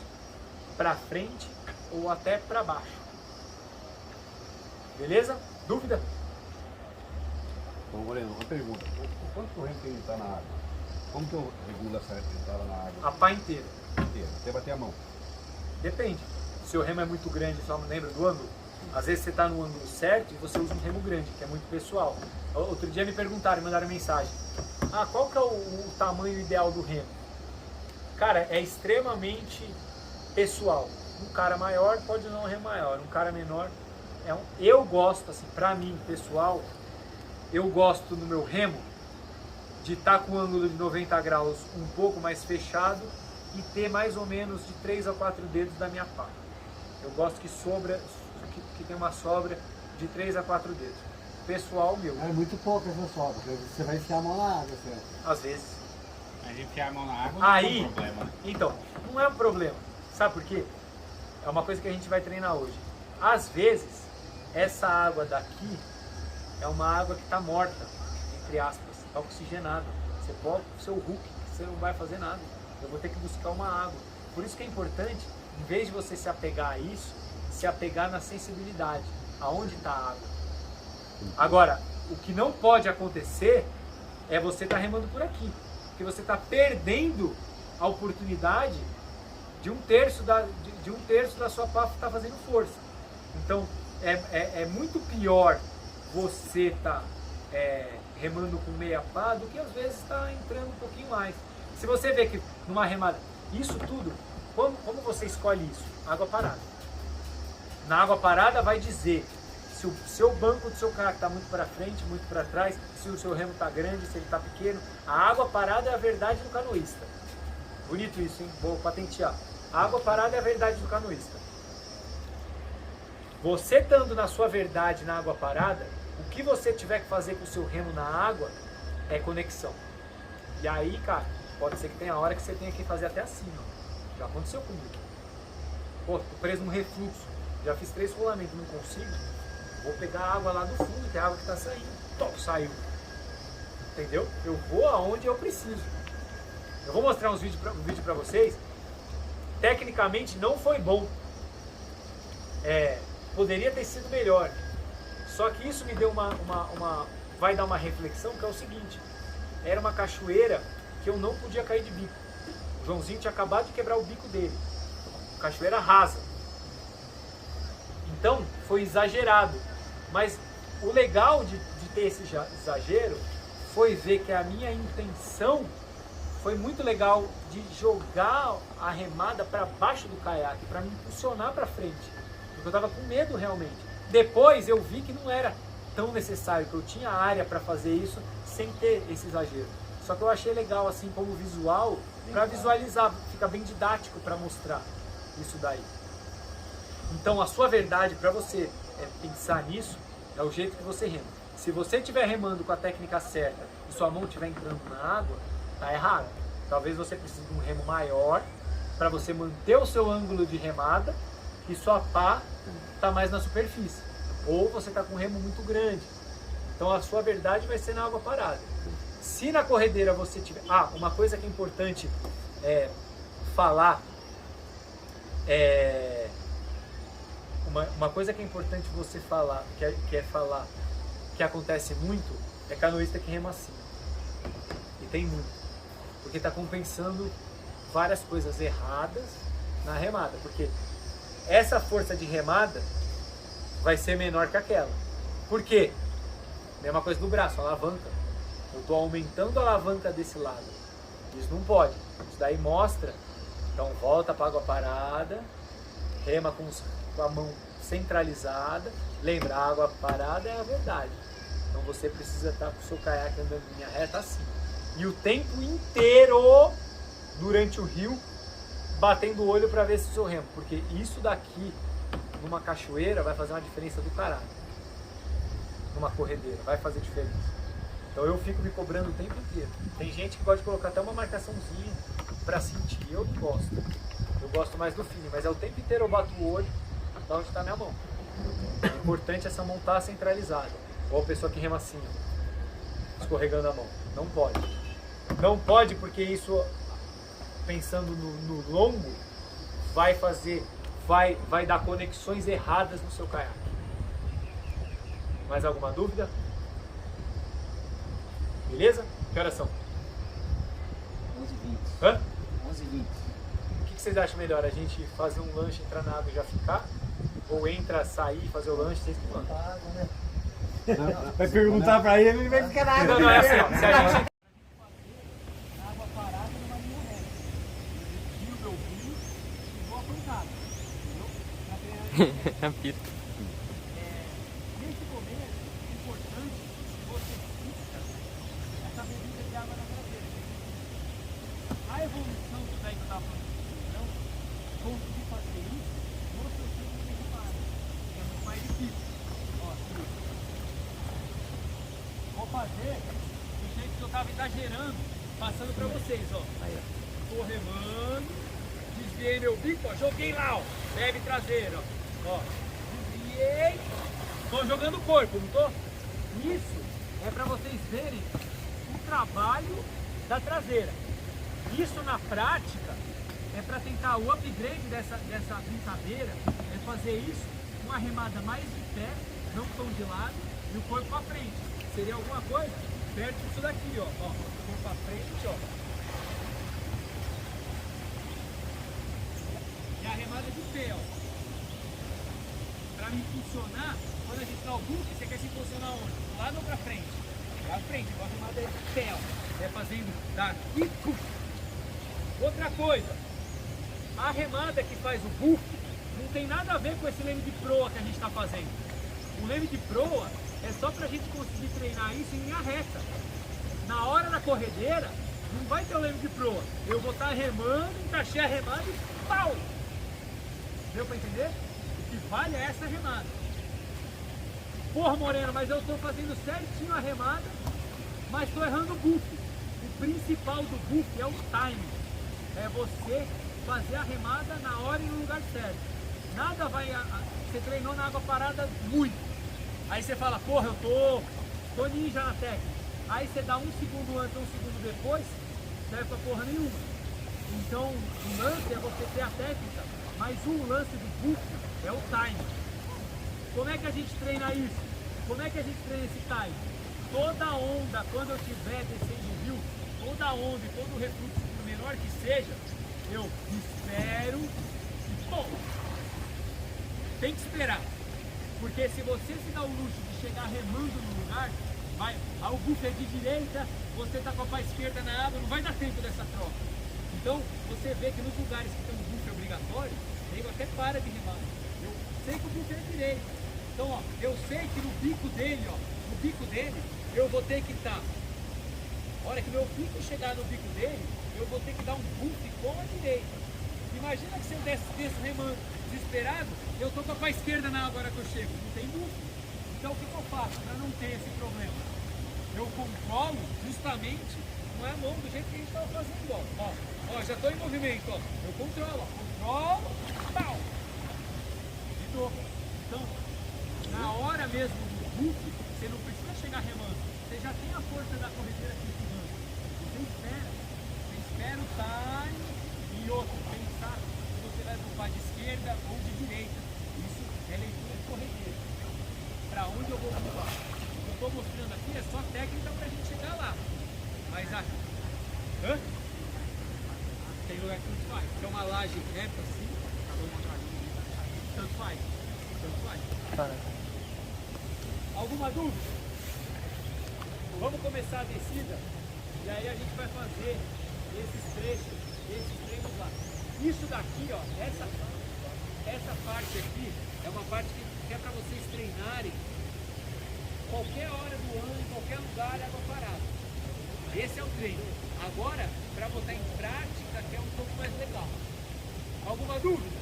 para frente ou até para baixo. Beleza? Dúvida? Então, Moreno, uma pergunta. Quanto corrente tem que estar na água? Como que eu regulo essa entrada na água? A pá inteira. Inteira, até bater a mão. Depende. Se o remo é muito grande, só lembra do ângulo? Às vezes você está no ângulo certo e você usa um remo grande, que é muito pessoal. Outro dia me perguntaram, mandaram mensagem. Ah, qual que é o tamanho ideal do remo? Cara, é extremamente pessoal. Um cara maior pode usar um remo maior, um cara menor eu gosto, assim, pra mim, pessoal, eu gosto no meu remo de estar com o ângulo de 90 graus um pouco mais fechado e ter mais ou menos de 3 a 4 dedos da minha pá. Eu gosto que tem uma sobra de 3 a 4 dedos. Pessoal meu. É muito pouco essa sobra, você vai enfiar a mão na água, certo? Às vezes. A gente enfiar a mão na água não Aí, é um problema. então, não é um problema. Sabe por quê? É uma coisa que a gente vai treinar hoje. Às vezes, essa água daqui é uma água que está morta, entre aspas, está oxigenada. Você pode, seu Hulk, você não vai fazer nada. Eu vou ter que buscar uma água. Por isso que é importante, em vez de você se apegar a isso, se apegar na sensibilidade, aonde está a água. Agora, o que não pode acontecer é você estar remando por aqui. Porque você está perdendo a oportunidade de um terço da sua pá estar fazendo força. Então, é muito pior você estar remando com meia pá do que às vezes está entrando um pouquinho mais. Se você vê que numa remada, isso tudo, como você escolhe isso? Água parada. Na água parada vai dizer se o seu banco do seu carro está muito para frente, muito para trás, se o seu remo está grande, se ele está pequeno. A água parada é a verdade do canoísta. Bonito isso, hein? Vou patentear. A água parada é a verdade do canoísta. Você estando na sua verdade na água parada, o que você tiver que fazer com o seu remo na água é conexão. E aí, cara, pode ser que tenha hora que você tenha que fazer até assim, ó. Já aconteceu comigo. Pô, tô preso num refluxo. Já fiz 3 rolamentos, não consigo. Vou pegar a água lá do fundo, que é a água que está saindo. Top, saiu. Entendeu? Eu vou aonde eu preciso. Eu vou mostrar um vídeo para vocês. Tecnicamente não foi bom. Poderia ter sido melhor. Só que isso me deu vai dar uma reflexão, que é o seguinte. Era uma cachoeira que eu não podia cair de bico. O Joãozinho tinha acabado de quebrar o bico dele. Cachoeira rasa. Então, foi exagerado. Mas o legal de ter esse exagero foi ver que a minha intenção foi muito legal de jogar a remada para baixo do caiaque, para me impulsionar para frente. Porque eu estava com medo realmente. Depois eu vi que não era tão necessário, que eu tinha área para fazer isso sem ter esse exagero. Só que eu achei legal assim como visual, para visualizar, fica bem didático para mostrar isso daí. Então a sua verdade para você pensar nisso é o jeito que você rema. Se você estiver remando com a técnica certa e sua mão estiver entrando na água, tá errado. Talvez você precise de um remo maior para você manter o seu ângulo de remada e sua pá tá mais na superfície. Ou você tá com um remo muito grande. Então a sua verdade vai ser na água parada. Se na corredeira você tiver... uma coisa que é importante falar uma coisa que é importante você falar, que acontece muito, é canoísta que rema assim. E tem muito. Porque está compensando várias coisas erradas na remada. Porque essa força de remada vai ser menor que aquela. Por quê? Mesma coisa do braço, alavanca. Eu estou aumentando a alavanca desse lado. Isso não pode. Isso daí mostra. Então volta para a água parada, rema com a mão centralizada. Lembra, a água parada é a verdade. Então você precisa estar com o seu caiaque andando em linha reta assim. E o tempo inteiro, durante o rio, batendo o olho para ver se o seu remo. Porque isso daqui, numa cachoeira, vai fazer uma diferença do caralho. Numa corredeira, vai fazer diferença. Então eu fico me cobrando o tempo inteiro. Tem gente que gosta de colocar até uma marcaçãozinha para sentir. Eu não gosto. Eu gosto mais do feeling, mas é o tempo inteiro eu bato o olho da onde está minha mão. É importante essa mão estar centralizada. Ou a pessoa que rema assim, escorregando a mão. Não pode. Não pode porque isso, pensando no longo, vai dar conexões erradas no seu caiaque. Mais alguma dúvida? Beleza? Que horas são? 11h20. Hã? 11h20. O que vocês acham melhor? A gente fazer um lanche, entrar na água e já ficar? Ou entra, sair, fazer o lanche, vocês que mandam? Água, né? Vai perguntar pra ele, ele vai ficar na água. Não, é assim, ó, se a gente... Água parada não vai nenhuma regra. Eu tiro meu vinho e vou apontar. Entendeu? A pista. Nesse momento, é importante que você fixa essa bebida de água na traseira. A evolução do daí que eu estava falando, conseguir fazer isso no seu centro de remada, que é muito mais difícil. Ó, vou fazer do jeito que eu estava exagerando, passando para vocês, ó. Tô remando, desviei meu bico, ó, joguei lá, ó, leve traseira, ó, desviei, tô jogando o corpo, não tô? Isso é para vocês verem o trabalho da traseira. Isso na prática é para tentar o upgrade dessa brincadeira, é fazer isso com a remada mais de pé, não tão de lado, e o corpo para frente. Seria alguma coisa perto disso daqui, ó. Ó, vou pra frente, ó. E a remada de pé, ó. Pra me funcionar, quando a gente dá o buque, você quer se posicionar onde? Do lado ou pra frente? Pra frente, igual a remada de pé, ó. É fazendo daqui, puf. Outra coisa, a remada que faz o buque não tem nada a ver com esse leme de proa que a gente está fazendo. O leme de proa é só para a gente conseguir treinar isso em linha reta. Na hora da corredeira, não vai ter o leme de proa. Eu vou estar remando, encaixei a remada e pau! Deu para entender? O que vale é essa remada. Porra, Moreno, mas eu estou fazendo certinho a remada, mas estou errando o buque. O principal do buque é o timing. É você fazer a remada na hora e no lugar certo. Nada vai... Você treinou na água parada muito. Aí você fala, porra, eu tô ninja na técnica. Aí você dá um segundo antes, um segundo depois, serve pra porra nenhuma. Então, o lance é você ter a técnica, mas o lance do buque é o time. Como é que a gente treina isso? Como é que a gente treina esse time? Toda onda, quando eu estiver descendo o rio, toda onda e todo o refluxo, por menor que seja, eu espero e pô! Tem que esperar. Porque se você se dá o luxo de chegar remando no lugar, vai, o buff é de direita, você tá com a pá esquerda na água, não vai dar tempo dessa troca. Então, você vê que nos lugares que tem um buff obrigatório, o nego até para de remar. Eu sei que o buff é direito. Então, ó, eu sei que no bico dele, ó, no bico dele, eu vou ter que estar. A hora que meu bico chegar no bico dele, eu vou ter que dar um buff com a direita. Imagina que se eu desço remando desesperado, eu tô com a pá esquerda na água agora que eu chego, não tem buff. Então o que eu faço para não ter esse problema? Eu controlo justamente com a mão do jeito que a gente estava fazendo, ó, já estou em movimento, ó, eu controlo, pau, de novo. Então, na hora mesmo do buff, você não precisa chegar remando, você já tem a força da corredeira aqui empurrando, você espera o time e outro, pensar se você vai bufar de esquerda ou de direita, isso é leitura de corredeira. Para onde eu vou bufar? O que eu estou mostrando aqui é só técnica para a gente chegar lá, mas aqui, tem lugar que não faz, que é uma laje reta assim, tanto faz. Alguma dúvida? Vamos começar a descida e aí a gente vai fazer esses treinos lá. Isso daqui, ó, essa parte aqui é uma parte que é para vocês treinarem qualquer hora do ano, em qualquer lugar, água parada. Esse é o treino. Agora, para botar em prática, que é um pouco mais legal. Alguma dúvida?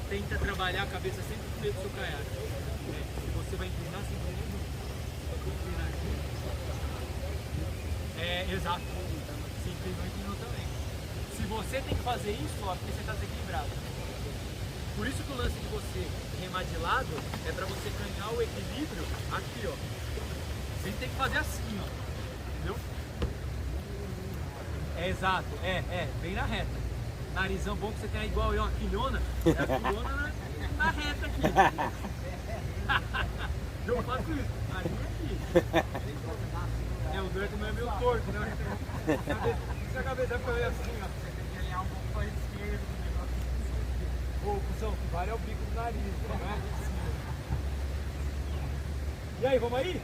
Tenta trabalhar a cabeça sempre no meio do seu caiaque. Você vai inclinar sempre junto. Inclinar aqui. Exato. Se inclinou também. Se você tem que fazer isso, ó, porque você está desequilibrado. Por isso que o lance de você remar de lado é para você ganhar o equilíbrio aqui, ó. Você tem que fazer assim, ó. Entendeu? Exato. Bem na reta. Narizão bom que você tem igual eu, uma quilhona. É a quilhona na reta aqui. Eu faço isso. Nariz aqui. O Durante é meio torto, né? Se a cabeça foi assim, ó. Você tem que alinhar um pouco para a esquerda. Ô, cuzão, que vale é o bico do nariz, não é? E aí, vamos aí?